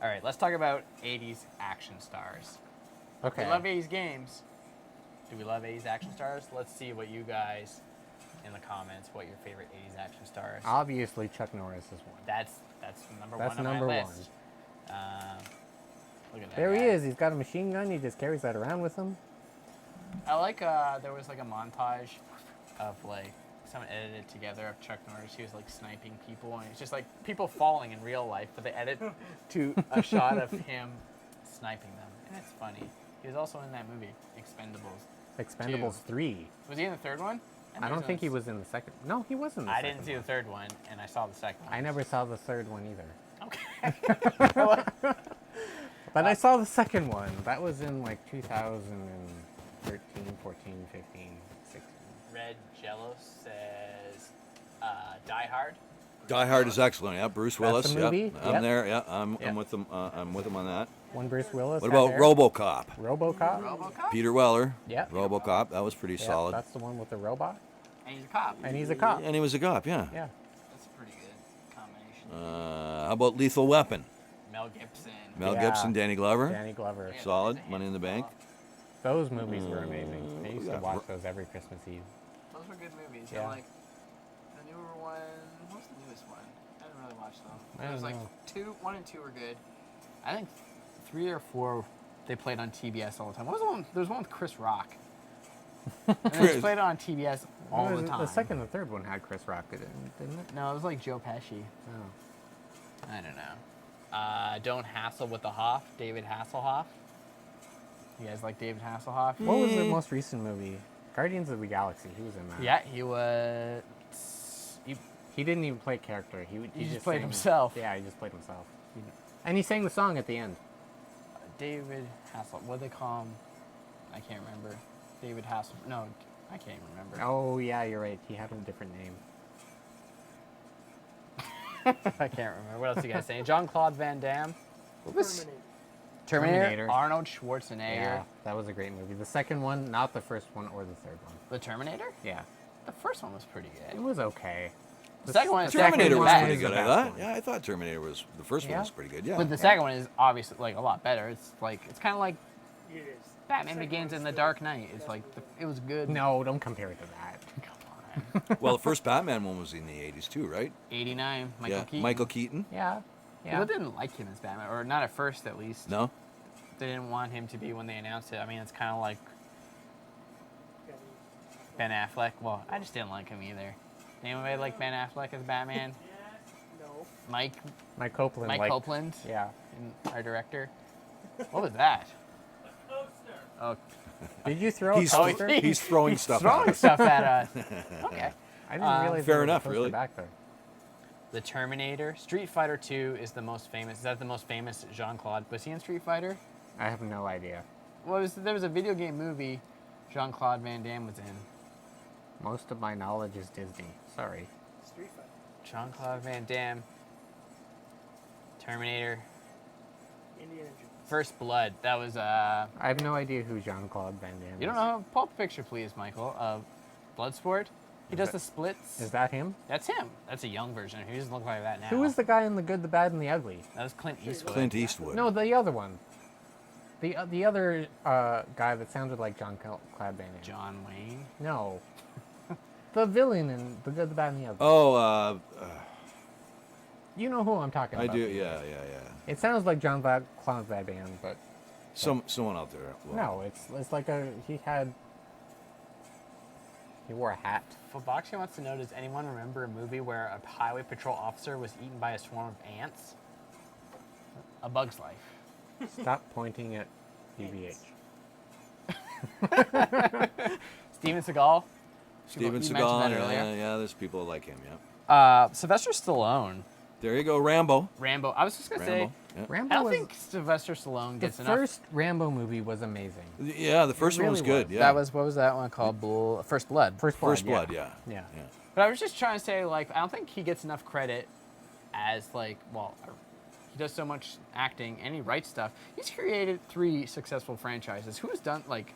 All right, let's talk about 80s action stars. Okay. We love 80s games. Do we love 80s action stars? Let's see what you guys in the comments, what your favorite 80s action stars. Obviously, Chuck Norris is one. That's number That's one on number my one. list. Look at that. There he guy. is. He's got a machine gun. He just carries that around with him. I like there was like a montage of like someone edited it together of Chuck Norris. He was like sniping people, and it's just like people falling in real life, but they edit to a shot of him sniping them, and it's funny. He was also in that movie Expendables. Expendables 3. Was he in the third one? I don't think he was in the second. No, he wasn't. I didn't see the third one, and I saw the second one. I never saw the third one either. Okay. But I saw the second one. That was in like 2013, 14, 15, 16. Red Jello says Die Hard. Die Hard is excellent. Yeah, Bruce Willis. the movie? Yep. I'm Yep. there. Yeah, I'm Yep. with them. I'm with him on that. One Bruce Willis. What had about there. RoboCop? RoboCop? RoboCop. Peter Weller. Yep. RoboCop. That was pretty Yeah, solid. that's the one with the robot. And he's a cop. And he's a cop. And he was a cop. Yeah. Yeah. That's a pretty good combination. How about Lethal Weapon? Mel Gibson. Mel Yeah. Gibson, Danny Glover. Danny Glover. Yeah, Solid. there's a Money in the handful. Bank. Those movies were amazing. I used to yeah. watch those every Christmas Eve. Those were good movies. Yeah. I like the newer one. What's the newest one? I didn't really watch them. I There was don't like know. 1 and 2 were good. I think 3 or 4 they played on TBS all the time. What was the one? There was one with Chris Rock. And they Chris- just played it on TBS all the time. The second and third one had Chris Rock in it, didn't it? No, it was like Joe Pesci. Oh. I don't know. Don't Hassle with the Hoff. David Hasselhoff. You guys like David Hasselhoff? What was the most recent movie? Guardians of the Galaxy. He was in that. Yeah, he was. He didn't even play character. He just played sang- himself. Yeah, he just played himself. And he sang the song at the end. David Hassel. What do they call him? I can't remember. David Hassel. No, I can't even remember. Oh yeah, you're right. He had a different name. I can't remember. What else you guys saying? Jean-Claude Van Damme. What was Terminator. Terminator? Arnold Schwarzenegger. Yeah, that was a great movie. The second one, not the first one or the third one. The Terminator? Yeah, The first one was pretty it good. was okay. The second one is Terminator was definitely pretty the good. best. I best thought. one. Yeah, I thought Terminator was the first one Yeah. was pretty good. Yeah. But the second one is obviously like a lot better. It's kind of like It is. Batman Second Begins one's and The still Dark Knight. It's like it was good. No, don't compare it to that. Come on. Well, the first Batman one was in the '80s too, right? 89. Michael yeah. Keaton. Michael Keaton. Yeah, People didn't like him as Batman, or not at first, at least. No? They didn't want him to be when they announced it. I mean, it's kind of like Ben Affleck. Well, I just didn't like him either. Anybody like Ben Affleck as Batman? No. Mike Copeland. Copeland, Yeah. our director. What was that? Oh, Did you throw He's, a coaster? he's throwing stuff at throwing us. stuff at us. Okay. I didn't realize Fair there was a enough, coaster really. back there. The Terminator. Street Fighter 2 is the most famous. Is that the most famous Jean-Claude? Was he in Street Fighter? I have no idea. Well, there was a video game movie Jean-Claude Van Damme was in. Most of my knowledge is Disney. Sorry. Street Fighter. Jean-Claude Van Damme. Terminator. Indiana Jones. First Blood. That was I have no idea who Jean-Claude Van Damme is. You don't know? Pull up a picture, please, Michael, of Bloodsport. He does the splits. Is that him? That's him. That's a young version. He doesn't look like that now. Who was the guy in The Good, the Bad, and the Ugly? That was Clint Eastwood. Clint Eastwood. No, the other one. The other guy that sounded like Jean-Claude Van Damme. John Wayne. No. The villain in The Good, the Bad, and the Ugly. Oh, You know who I'm talking I about. do. Yeah. It sounds like Jean-Claude Van Damme, but Someone out there. Well, no, it's like he wore a hat. Fabaxia wants to know, does anyone remember a movie where a highway patrol officer was eaten by a swarm of ants? A Bug's Life. Stop pointing at BBH. Steven Seagal. Steven You mentioned Seagal. that Yeah, earlier. yeah, there's people like him. Yeah. Sylvester Stallone. There you go, Rambo. Rambo. I was just going to say, Rambo. Yeah. Rambo I don't was, think Sylvester Stallone the gets enough. first Rambo movie was amazing. Yeah, the first one was really good. was. Yeah. That was, what was that one called? First Blood. First Blood. First Blood. Yeah. Yeah. Yeah. But I was just trying to say, like, I don't think he gets enough credit as, like, well, he does so much acting and he writes stuff. He's created 3 successful franchises. Who's done, like,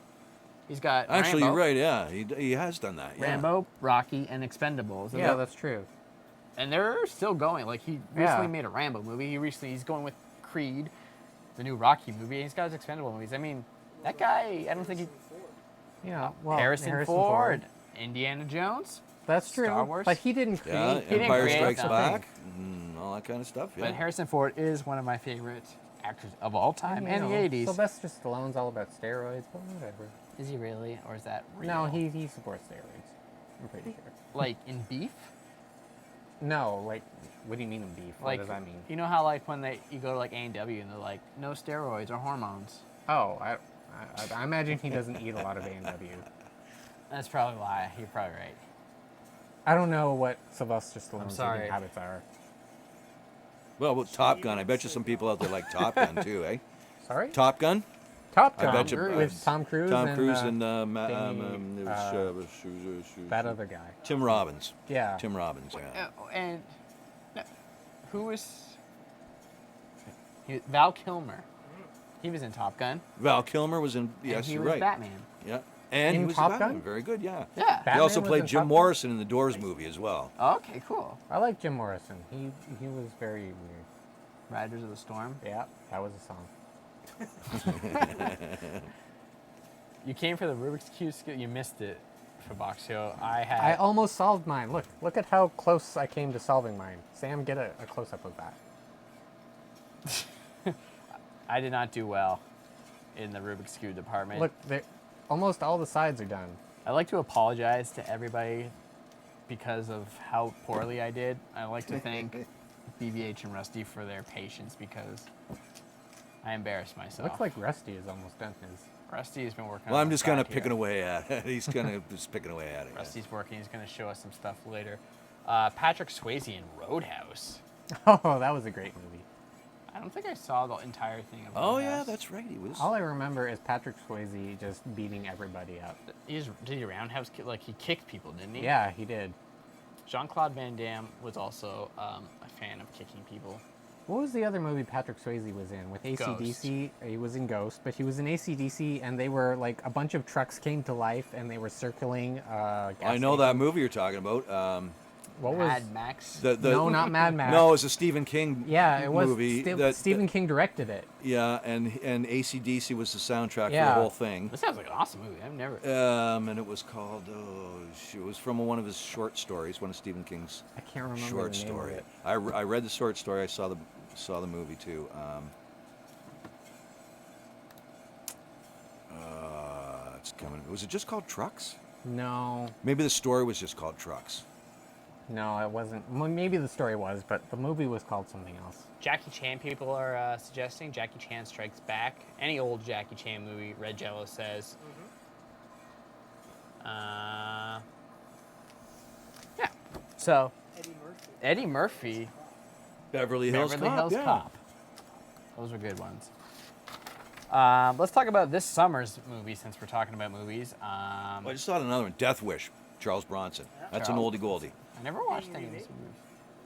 he's got Actually, Rambo, you're right. Yeah, he has done that. Yeah. Rambo, Rocky, and Expendables. Yeah, that's true. And they're still going. Like, he Yeah. recently made a Rambo movie. He's going with Creed, the new Rocky movie. And he's got his Expendable movies. I mean, that guy, I don't think he... Yeah. Well, Harrison Ford, Indiana Jones. That's true. Star Wars. But he didn't create. Yeah, didn't Empire create Strikes them. Back, and all that kind of stuff. Yeah. But Harrison Ford is one of my favorite actors of all time, You and know, the 80s. Sylvester Stallone's all about steroids, but whatever. Is he really? Or is that real? No, he supports steroids. I'm pretty sure. Like, in beef? No, like, what do you mean in beef? What Like, does that mean? you know how, like, when you go to, like, A&W and they're like, no steroids or hormones? Oh, I imagine he doesn't eat a lot of A&W. That's probably why. You're probably right. I don't know what Sylvester Stallone's sorry. eating habits are. Well, with Top Gun, I bet you some people out there like Top Gun too, eh? Sorry? Top Gun. Top I Gun bet you with Tom Cruise Tom and, Cruise uh, and thingy, that other guy. Tim Robbins. Yeah. Tim Robbins. Yeah. And who was... Val Kilmer. He was in Top Gun. Val Kilmer was in. Yes, and he you're was right. Batman. Yeah. And In he was Top Batman. Gun? Very good. Yeah. Yeah. He Batman also was played in Jim Top Gun? Morrison in the Doors movie as well. Okay, cool. I like Jim Morrison. He was very weird. Riders of the Storm. Yeah, that was a song. You came for the Rubik's Cube skill. You missed it, Fabaxio. I almost solved mine. Look at how close I came to solving mine. Sam, get a close-up of that. I did not do well in the Rubik's Cube department. Look, almost all the sides are done. I'd like to apologize to everybody because of how poorly I did. I'd like to thank BBH and Rusty for their patience because I embarrassed myself. Looks like Rusty is almost done his. Rusty has been working Well, on I'm the just kind of side picking here. away at it. He's kind of just picking away at it. yeah. Rusty's working. He's going to show us some stuff later. Patrick Swayze in Roadhouse. Oh, that was a great movie. I don't think I saw the entire thing of Oh Roadhouse. yeah, that's right. He was. All I remember is Patrick Swayze just beating everybody up. Did he roundhouse kick? Like, he kicked people, didn't he? Yeah, he did. Jean-Claude Van Damme was also a fan of kicking people. What was the other movie Patrick Swayze was in with AC/DC? He was in Ghost, but he was in AC/DC, and they were like a bunch of trucks came to life, and they were circling. Gas I know that stations. movie you're talking about. What was? Mad Max. No, not Mad Max. No, it was a Stephen King Yeah, it was. movie. that- Stephen King directed it. Yeah, and AC/DC was the soundtrack Yeah. for the whole thing. This sounds like an awesome movie. I've never. And it was called. It was from one of his short stories, one of Stephen King's I can't remember short the name story. of it. I read the short story. I saw the saw the movie too. It's coming. Was it just called Trucks? No, Maybe the story was just called Trucks. no, it wasn't. Well, maybe the story was, but the movie was called something else. Jackie Chan people are suggesting Jackie Chan Strikes Back. Any old Jackie Chan movie, Red Jello says. Yeah. So, Eddie Murphy. Eddie Murphy, Beverly Hills Beverly Cop. Hills yeah. Cop. Those are good ones. Let's talk about this summer's movie since we're talking about movies. Well, I just saw another one, Death Wish, Charles Bronson. That's Charles an oldie goldie. I never watched any of these movies.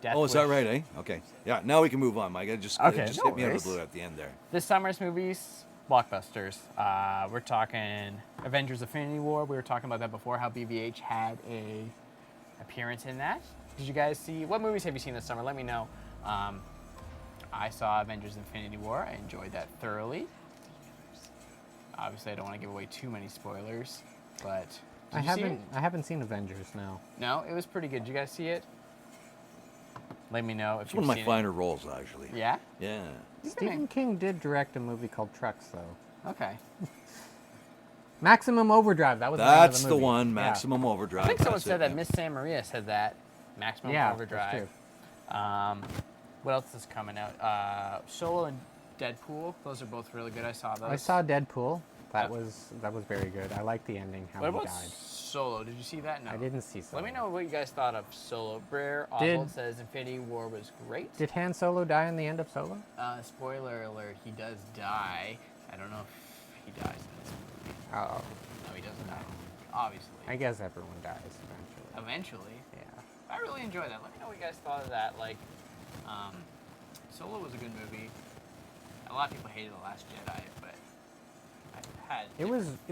Death Oh, is that Wish. right, eh? Okay. Yeah, now we can move on, Mike. It just Okay, just no hit me out of worries. the blue at the end there. This summer's movies, blockbusters. We're talking Avengers: Infinity War. We were talking about that before. How BVH had a appearance in that. Did you guys see? What movies have you seen this summer? Let me know. I saw Avengers: Infinity War. I enjoyed that thoroughly. Obviously, I don't want to give away too many spoilers, but I did you see it? haven't seen Avengers. No. No, it was pretty good. Did you guys see it? Let me know if It's you've one of my seen finer roles, actually. it. Yeah. Yeah. Stephen King did direct a movie called Trucks, though. Okay. Maximum Overdrive. That was the name of That's the the movie. one, Yeah. Maximum Overdrive. I think someone that's said it, that. yeah. Miss San Maria said that. Maximum Yeah, Overdrive. that's true. What else is coming out? Solo and Deadpool. Those are both really good. I saw those. I saw Deadpool. That Yeah. was very good. I liked the ending. How What he about died. Solo? Did you see that? No. I didn't see so. Let me know what you guys thought of Solo. Brer Did- Oswald says Infinity War was great. Did Han Solo die in the end of Solo? Spoiler alert: he does die. I don't know if he dies in this movie. Oh, No, he doesn't die. Obviously. I guess everyone dies eventually. Eventually. Yeah. I really enjoyed that. Let me know what you guys thought of that. Like, Solo was a good movie. A lot of people hated The Last Jedi, but I had. It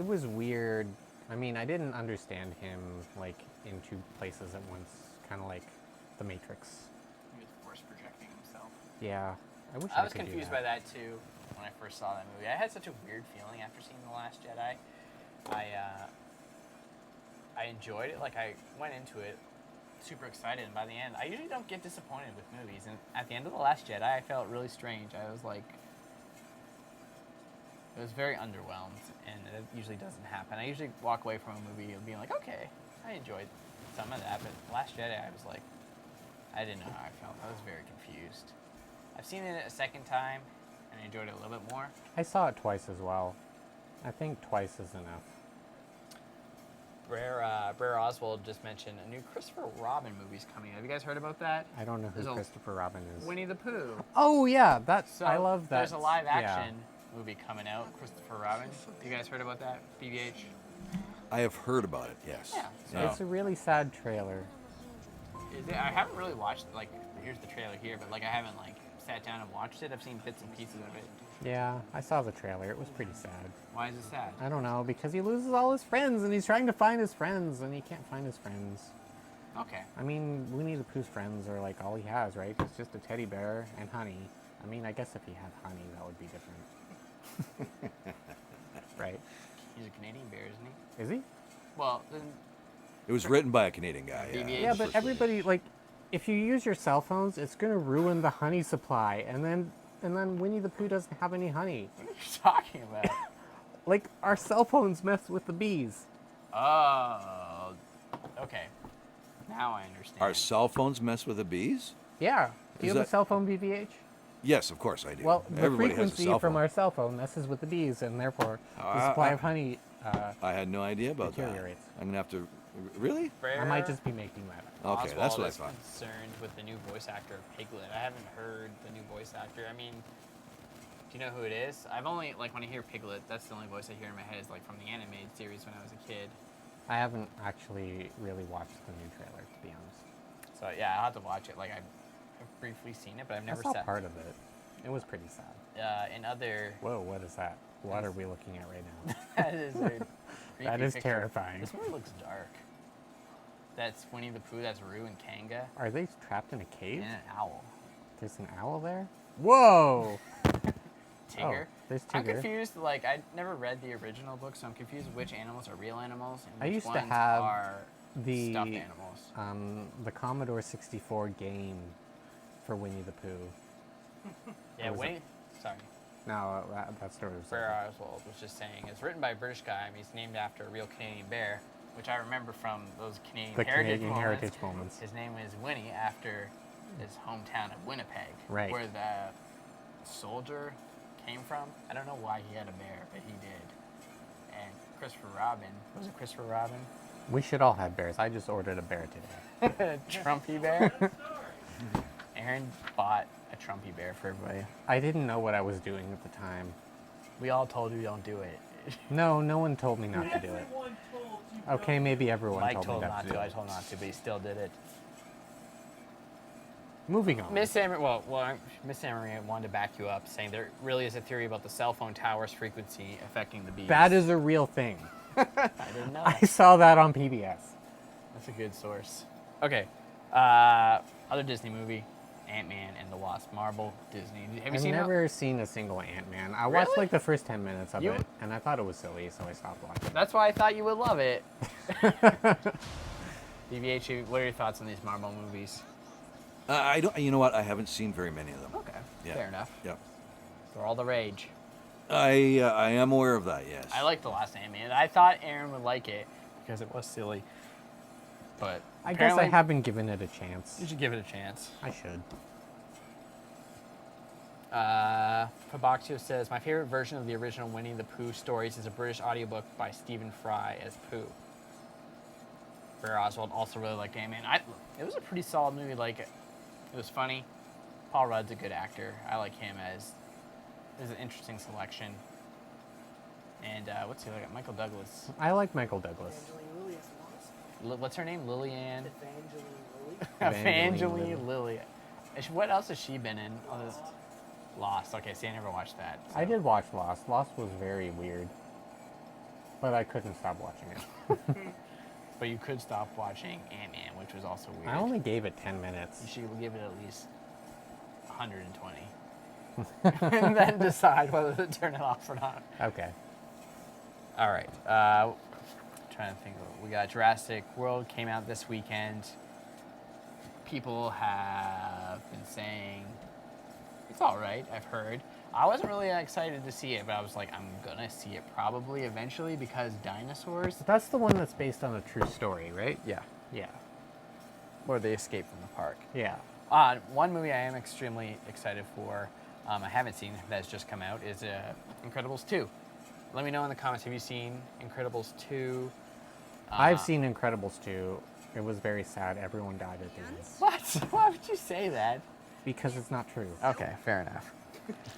was weird. I mean, I didn't understand him like in two places at once, kind of like The Matrix. He was force projecting himself. Yeah, I wish I was could do confused by that too when I first saw that movie. I had such a weird feeling after seeing The Last Jedi. I enjoyed it. Like, I went into it super excited, and by the end, I usually don't get disappointed with movies. And at the end of The Last Jedi, I felt really strange. I was like, it was very underwhelmed, and it usually doesn't happen. I usually walk away from a movie and being like, okay, I enjoyed some of that, but Last Jedi, I was like, I didn't know how I felt. I was very confused. I've seen it a second time, and I enjoyed it a little bit more. I saw it twice as well. I think twice is enough. Brer Oswald just mentioned a new Christopher Robin movie's coming out. Have you guys heard about that? I don't know who There's a Christopher Robin is. Winnie the Pooh. Oh yeah, that's So I love that. There's a live yeah. action movie coming out, Christopher Robin. You guys heard about that? BBH? I have heard about it, yes. Yeah. No. It's a really sad trailer. Is it, I haven't really watched it. Like, here's the trailer here, but like I haven't like sat down and watched it. I've seen bits and pieces of it. Yeah, I saw the trailer. It was pretty sad. Why is it sad? I don't know, because he loses all his friends and he's trying to find his friends and he can't find his friends. Okay. I mean, Winnie the Pooh's friends are like all he has, right? It's just a teddy bear and honey. I mean, I guess if he had honey, that would be different. Right? He's a Canadian bear, isn't he? Is he? Well, then It was written by a Canadian guy. Yeah, BB-8. Yeah, but everybody, like, if you use your cell phones, it's going to ruin the honey supply. And then Winnie the Pooh doesn't have any honey. what are you talking about? Like, our cell phones mess with the bees. Oh, okay. Now I understand. Our cell phones mess with the bees? Yeah. Do you Is have a that- cell phone, BVH? Yes, of course I do. Well, the Everybody has a frequency cell from phone. our cell phone messes with the bees, and therefore the supply of honey. I had no idea about that. deteriorates. I'm gonna have to. Really? I might just be making that up. Okay, that's what I is thought. concerned with the new voice actor of Piglet. I haven't heard the new voice actor. I mean, do you know who it is? I've only, like, when I hear Piglet, that's the only voice I hear in my head is, like, from the animated series when I was a kid. I haven't actually really watched the new trailer, to be honest. So, yeah, I'll have to watch it. Like, I've briefly seen it, but I've never I saw sat. part of it. It was pretty sad. In other... Whoa, what is that? What are we looking at right now? that is a creepy That is picture. terrifying. This movie looks dark. That's Winnie the Pooh, that's Roo and Kanga, Are they trapped in a cave? and an owl. There's an owl there? Whoa! Tigger. there's I'm Tigger. confused. Like, I never read the original book, so I'm confused which animals are real animals and I which used to ones have are the stuffed animals. the Commodore 64 game for Winnie the Pooh. Yeah, was Wayne. Sorry. No, that story was. Bear Oswald was just saying it's written by a British guy. And he's named after a real Canadian bear, which I remember from those Canadian The heritage Canadian moments. heritage moments. His name is Winnie after his hometown of Winnipeg, Right. where the soldier came from. I don't know why he had a bear, but he did. And Christopher Robin, was it Christopher Robin? We should all have bears. I just ordered a bear today. Trumpy bear. Aaron bought a Trumpy bear for everybody. I didn't know what I was doing at the time. We all told you don't do it. No one told me not to do it. Everyone told you Okay, maybe everyone Mike told told me not not to do to. I it. told not to, but he still did it. Moving on. Miss Anne Marie wanted to back you up, saying there really is a theory about the cell phone tower's frequency affecting the bees. That is a real thing. I didn't know. I saw that on PBS. That's a good source. Okay. Other Disney movie, Ant-Man and the Wasp. Marvel, Disney. Have you I've seen never seen a single Ant-Man. I watched Really? like the first 10 minutes of You- it, and I thought it was silly, so I stopped watching. That's why I thought you would love it. DVH, what are your thoughts on these Marvel movies? I don't. You know what? I haven't seen very many of them. Okay. Yeah. Fair enough. Yeah. They're all the rage. I am aware of that. Yes. I liked the last Ant-Man. I thought Aaron would like it because it was silly. But I guess I apparently haven't given it a chance. You should give it a chance. I should. Faboxio says, my favorite version of the original Winnie the Pooh stories is a British audiobook by Stephen Fry as Pooh. Bear Oswald also really liked Ant-Man. It was a pretty solid movie. Like, it was funny. Paul Rudd's a good actor. I like him as an interesting selection. And what's the other guy? Michael Douglas. I like Michael Douglas. Evangeline Lilly is lost. What's her name? Lillian. Evangeline Lilly. Evangeline Lilly. What else has she been in? Oh, this Lost. Okay, see, I never watched that. I so. did watch Lost. Lost was very weird. But I couldn't stop watching it. But you could stop watching Ant-Man, which was also weird. I only gave it 10 minutes. You should give it at least 120. And then decide whether to turn it off or not. Okay. All right. Trying to think. We got Jurassic World came out this weekend. People have been saying it's all right. I've heard. I wasn't really excited to see it, but I was like, I'm gonna see it probably eventually because dinosaurs. That's the one that's based on a true story, right? Yeah. Yeah. Or they escape from the park. Yeah. One movie I am extremely excited for, I haven't seen, that's just come out, is Incredibles 2. Let me know in the comments, have you seen Incredibles 2? I've seen Incredibles 2. It was very sad. Everyone died at the end. What? Why would you say that? Because it's not true. Okay, fair enough.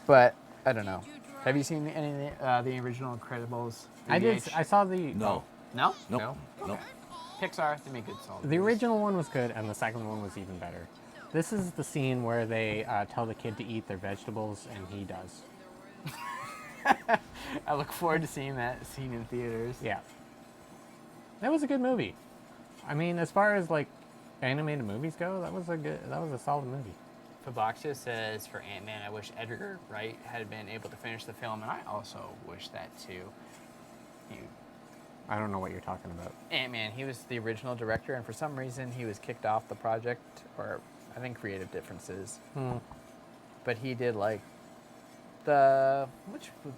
But, I don't know. Have you seen any of the original Incredibles? I did. BBH? I saw the. No. No? Nope. No? Nope. Pixar, they make good solid The movies. original one was good, and the second one was even better. This is the scene where they tell the kid to eat their vegetables, and he does. I look forward to seeing that scene in theaters. Yeah. That was a good movie. I mean, as far as like animated movies go, that was a solid movie. Faboxia says, for Ant-Man, I wish Edgar Wright had been able to finish the film, and I also wish that too. I don't know what you're talking about. Ant-Man, he was the original director, and for some reason he was kicked off the project, or I think creative differences. But he did like what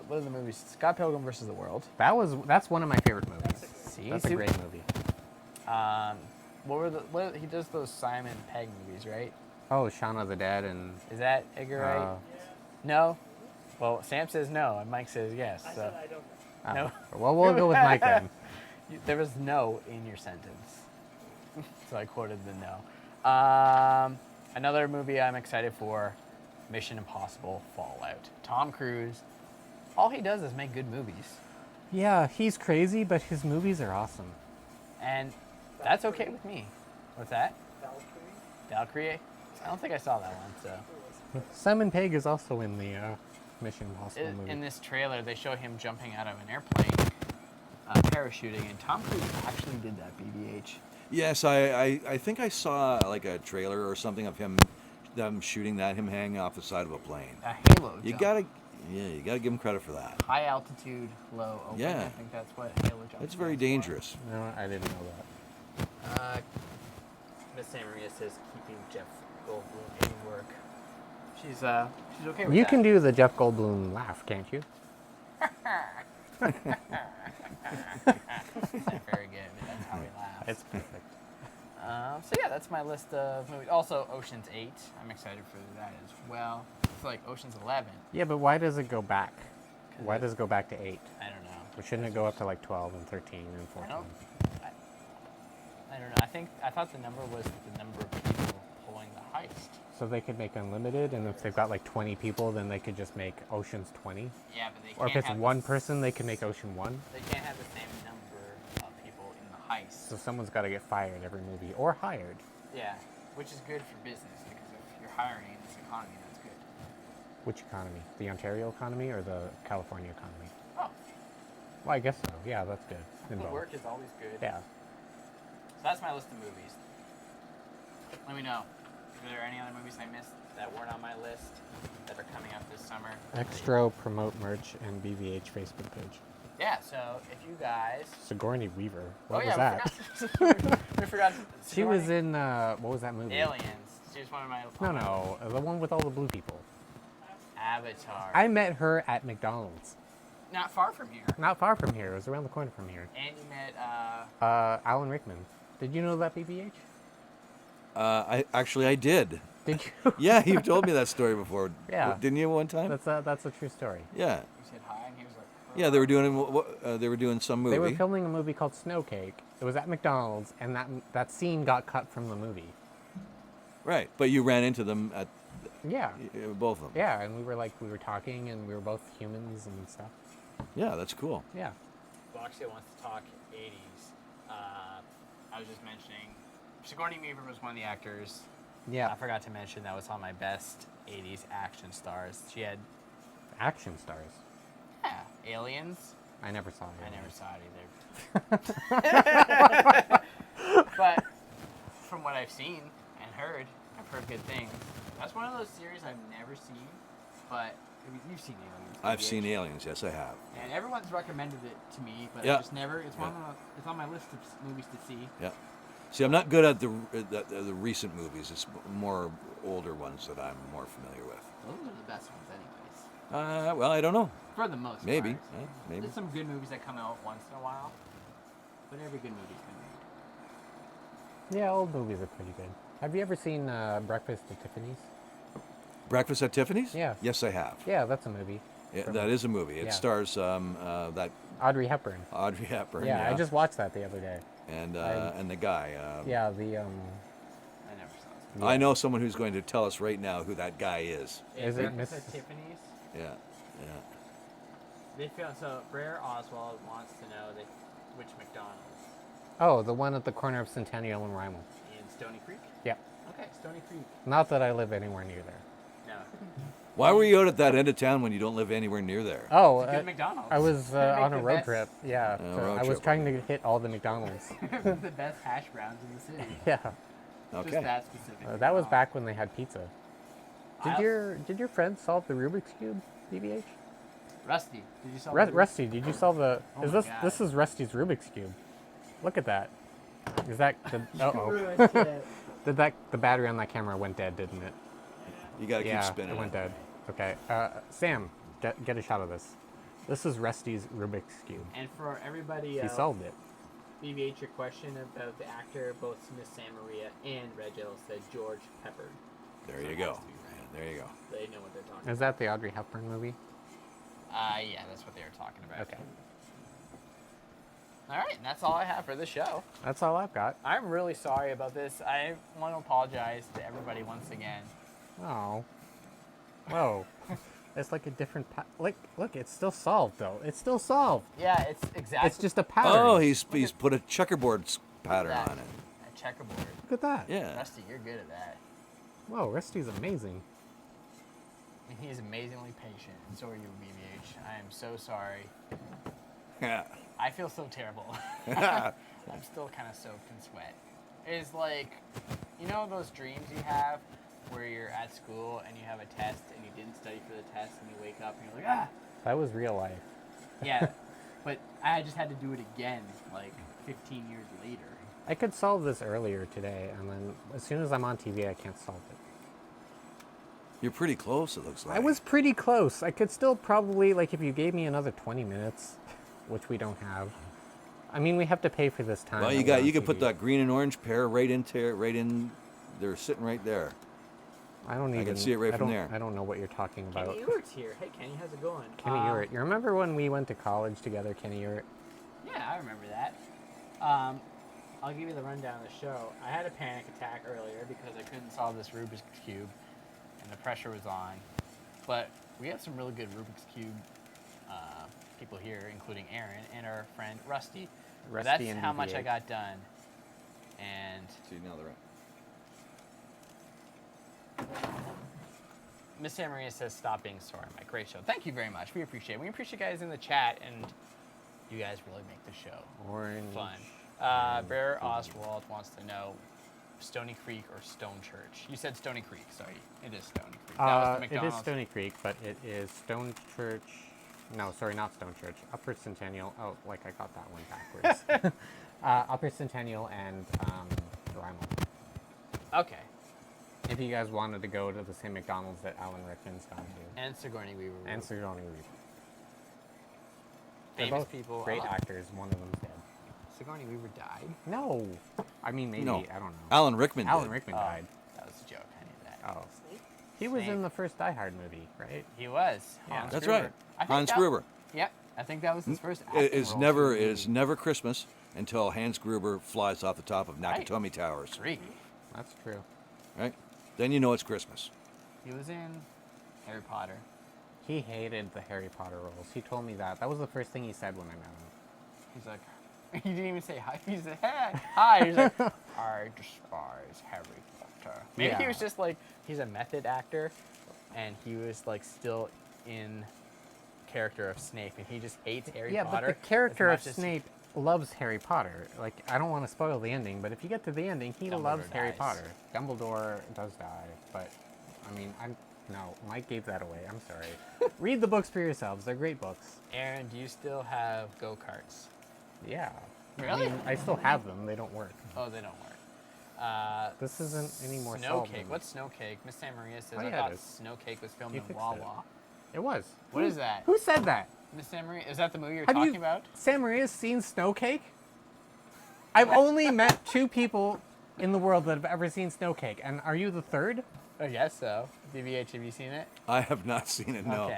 are the movies? Scott Pilgrim versus the World. That's one of my favorite movies. See, That's a great movie. He does those Simon Pegg movies, right? Oh, Shaun of the Dead and Is that Edgar Wright? No. Well, Sam says no, and Mike says yes. I So. said I don't know. No. Well, we'll go with Mike then. There was no in your sentence. So I quoted the no. Another movie I'm excited for, Mission Impossible Fallout. Tom Cruise, all he does is make good movies. Yeah, he's crazy, but his movies are awesome. And that's okay with me. What's that? Valkyrie. Valkyrie? I don't think I saw that one, so. Simon Pegg is also in the Mission Impossible movie. In this trailer, they show him jumping out of an airplane, parachuting, and Tom Cruise actually did that, BBH. Yes, I think I saw like a trailer or something of them shooting that, him hanging off the side of a plane. A halo You jump. gotta give him credit for that. High altitude, low open. Yeah. I think that's what halo jump It's very stands for. dangerous. No, I didn't know that. Miss San Maria says keeping Jeff Goldblum in work. she's okay with You that. can do the Jeff Goldblum laugh, can't you? That's not very good, but that's how he laughs. It's perfect. So yeah, that's my list of movies. Also, Ocean's 8. I'm excited for that as well. It's like Ocean's 11. Yeah, but why does it go back? 'Cause Why it- does it go back to 8? I don't know. Or shouldn't it go up to like 12 and 13 and 14? I don't know. I thought the number was the number of people pulling the heist. So they could make unlimited, and if they've got like 20 people, then they could just make Ocean's 20. Yeah, but they can't Or if it's have one the person, they can make Ocean 1. They can't have the same number of people in the heist. So someone's got to get fired every movie, or hired. Yeah, which is good for business because if you're hiring in this economy, that's good. Which economy? The Ontario economy or the California economy? Oh, Well, I guess so. Yeah, that's good. In the both. work is always good. Yeah. So that's my list of movies. Let me know if there are any other movies I missed that weren't on my list that are coming out this summer. Extra, promote merch, and BVH Facebook page. Yeah, so if you guys... Sigourney Weaver. What oh was yeah, that? we forgot. She was in, what was that movie? Aliens. She was one of my... No, the one with all the blue people. Avatar. I met her at McDonald's. Not far from here. Not far from here. It was around the corner from here. And you met, Alan Rickman. Did you know that, BBH? I did. Did you? Yeah, you've told me that story before. Yeah. Didn't you one time? That's a true story. Yeah. you said hi, and he was like... Yeah, they were doing some movie. They were filming a movie called Snow Cake. It was at McDonald's, and that scene got cut from the movie. Right, but you ran into them at Yeah. both of them. Yeah, and we were talking, and we were both humans and stuff. Yeah, that's cool. Yeah. Boxia wants to talk 80s. I was just mentioning Sigourney Weaver was one of the actors. Yeah. I forgot to mention that was on my best 80s action stars. She had Action stars. Aliens. I never saw it. I never saw it either. But from what I've seen and heard, I've heard good things. That's one of those series I've never seen, but you've seen Aliens. I've TBH. seen Aliens. Yes, I have. And everyone's recommended it to me, but Yeah. I just never. It's Yeah. it's on my list of movies to see. Yeah. See, I'm not good at the recent movies. It's more older ones that I'm more familiar with. Those are the best ones, anyways. Well, I don't know. For the most Maybe. part. Yeah, maybe. There's some good movies that come out once in a while, but every good movie's been made. Yeah, old movies are pretty good. Have you ever seen Breakfast at Tiffany's? Breakfast at Tiffany's? Yeah. Yes, I have. Yeah, that's a movie. Yeah, that is a movie. It Yeah. stars that Audrey Hepburn. Audrey Hepburn. Yeah, I just watched that the other day. and the guy. Yeah, the I never saw it. I know someone who's going to tell us right now who that guy is. Is it Breakfast Miss- at Tiffany's? Yeah. Yeah. They feel so. Brer Oswald wants to know which McDonald's Oh, the one at the corner of Centennial and Rymal. in Stony Creek. Yeah. Okay, Stony Creek. Not that I live anywhere near there. No, Why were you out at that end of town when you don't live anywhere near there? Oh, it's a good McDonald's. I was They make on a the road best- trip. Yeah, Yeah, so road I was trip, trying to hit all the McDonald's. the best hash browns in the city. Yeah, Okay. Just that specific. that was McDonald's. back when they had pizza. I- Did your friend solve the Rubik's cube, BBH? Rusty, did you solve Rusty, did you solve the? Oh Is my this God. this is Rusty's Rubik's cube? Look at that. Is that? Uh-oh. Did that the battery on that camera went dead, didn't it? You got to Yeah, keep spinning. it went dead. Okay, Sam, get a shot of this. This is Rusty's Rubik's cube. And for everybody He else, solved it. BBH, your question about the actor, both Miss San Maria and Reginald said George Pepper. There So you it go. has to be right. Yeah, there you go. They know what they're talking Is that the Audrey Hepburn movie? about. Yeah, that's what they were talking about. Okay, All right, and that's all I have for the show. that's all I've got. I'm really sorry about this. I want to apologize to everybody once again. Oh. Whoa. It's like a different look, it's still solved though. It's still solved. Yeah, it's exactly. It's just a pattern. Oh, he's put a checkerboard pattern that. on it. A checkerboard. Look at that. Yeah. Rusty, you're good at that. Whoa, Rusty's amazing. And he's amazingly patient. And so are you, BBH. I am so sorry. Yeah. I feel so terrible. I'm still kind of soaked in sweat. It's like, you know those dreams you have where you're at school and you have a test and you didn't study for the test and you wake up and you're like, ah! That was real life. Yeah. But I just had to do it again, like 15 years later. I could solve this earlier today, and then as soon as I'm on TV, I can't solve it. You're pretty close, it looks like. I was pretty close. I could still probably, like, if you gave me another 20 minutes, which we don't have. I mean, we have to pay for this time. Well, that we're on you could put TV. that green and orange pair right in. They're sitting right there. I don't even. can see it right I from don't- there. I don't know what you're talking about. Kenny Ewert's here. Hey, Kenny, how's it going? Kenny Ewert. You remember when we went to college together, Kenny Ewert? Yeah, I remember that. I'll give you the rundown of the show. I had a panic attack earlier because I couldn't solve this Rubik's Cube, and the pressure was on. But we have some really good Rubik's Cube people here, including Aaron and our friend Rusty. But Rusty that's and how much I BB-8. got done. And See, now they're Miss Anne Maria says, "Stop being sore." Mike, great show. Thank you very much. We appreciate it. We appreciate you guys in the chat, and you guys really make the show Orange. fun. Bear Oswald wants to know Stony Creek or Stone Church. You said Stony Creek. Sorry, it is Stony Creek. That was the It is McDonald's. Stony Creek, but it is Stone Church. No, sorry, not Stone Church. Upper Centennial. Oh, like I got that one backwards. Upper Centennial and Rymal. Okay. If you guys wanted to go to the same McDonald's that Alan Rickman's gone to. And Sigourney Weaver. And Sigourney Weaver. They're famous both people. great actors. One of them's dead. Sigourney Weaver died. No. I mean, maybe. No. I don't know. Alan Rickman. Alan did. Rickman Oh, died. that was a joke. I knew that. Oh. He was Snake. in the first Die Hard movie, right? He was. Yeah. Hans That's Gruber. right. I think Hans that- Gruber. Yep. I think that was his first. It acting is role. never it is never Christmas until Hans Gruber flies off the top of Right. Nakatomi Towers. Great. That's true. Right? Then you know it's Christmas. He was in Harry Potter. He hated the Harry Potter roles. He told me that. That was the first thing he said when I met him. He's like, he didn't even say hi. He said, "Hey, hi." He's like, "I despise Harry Potter." Maybe he Yeah. was just like, he's a method actor, and he was like still in character of Snape, and he just hates Harry Yeah, Potter. but the character as of much as Snape loves Harry Potter. Like, I don't want to spoil the ending, but if you get to the ending, he Dumbledore loves Harry dies. Potter. Dumbledore does die, but I mean, no, Mike gave that away. I'm sorry. Read the books for yourselves. They're great books. Aaron, do you still have go-karts? Yeah. Really? I mean, I still have them. They don't work. Oh, they don't work. This isn't any more Snow solved Cake. than- What's Snow Cake? Miss San Maria says, Oh, I yeah, thought it is. Snow Cake was filmed You in fixed Wawa. It was. What is that? Who said that? Miss San Maria, is that the movie you're Have talking you, about? Sam Maria's seen Snow Cake? I've only met 2 people in the world that have ever seen Snow Cake, and are you the third? I guess so. BBH, have you seen it? I have not seen it, no.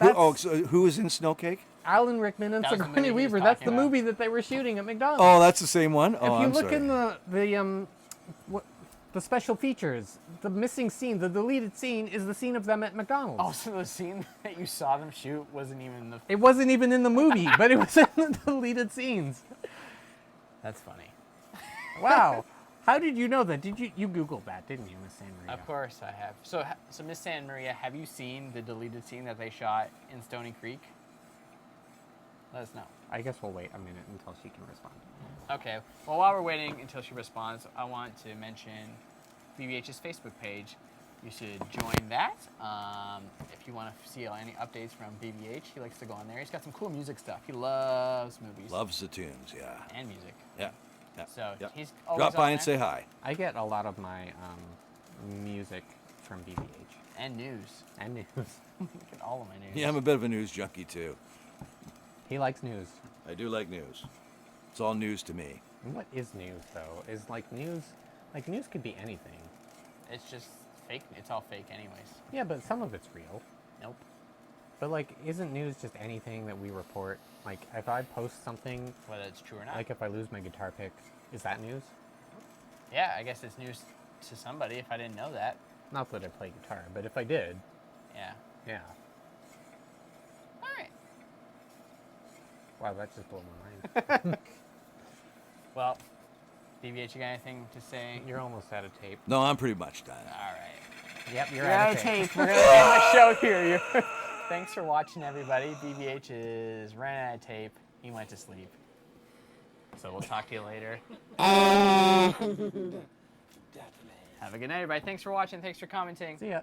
Okay. Who was in Snow Cake? Alan Rickman and That was the Sigourney movie he was Weaver. That's talking the about. movie that they were shooting at McDonald's. Oh, that's the same one? Oh, if you I'm look sorry. in the special features, the missing scene, the deleted scene, is the scene of them at McDonald's. Oh, so the scene that you saw them shoot wasn't even the... It wasn't even in the movie, but it was in the deleted scenes. That's funny. Wow. How did you know that? Did you Googled that, didn't you, Miss San Maria? Of course I have. So Miss San Maria, have you seen the deleted scene that they shot in Stony Creek? Let us know. I guess we'll wait a minute until she can respond. Okay. Well, while we're waiting until she responds, I want to mention BBH's Facebook page. You should join that. If you want to see any updates from BBH, he likes to go on there. He's got some cool music stuff. He loves movies Loves the tunes, yeah. and music. Yeah. Yeah. So yeah. he's always Drop by on and there. say hi. I get a lot of my music from BBH And news. and news. Look at all of my news. Yeah, I'm a bit of a news junkie too. He likes news. I do like news. It's all news to me. And what is news, though? Is news could be anything. It's just fake. It's all fake anyways. Yeah, but some of it's real. Nope. But isn't news just anything that we report? Like, if I post something, Whether it's true or not. like if I lose my guitar pick, is that news? Yeah, I guess it's news to somebody if I didn't know that. Not that I play guitar, but if I did, Yeah. yeah. All right. Wow, that just blew my mind. Well, BBH, you got anything to say? You're almost out of tape. No, I'm pretty much done. All right. Yep, you're We're out out of of tape. tape. We're going to end the show here. Thanks for watching, everybody. BBH is running out of tape. He went to sleep. So we'll talk to you later. Have a good night, everybody. Thanks for watching. Thanks for commenting. See ya.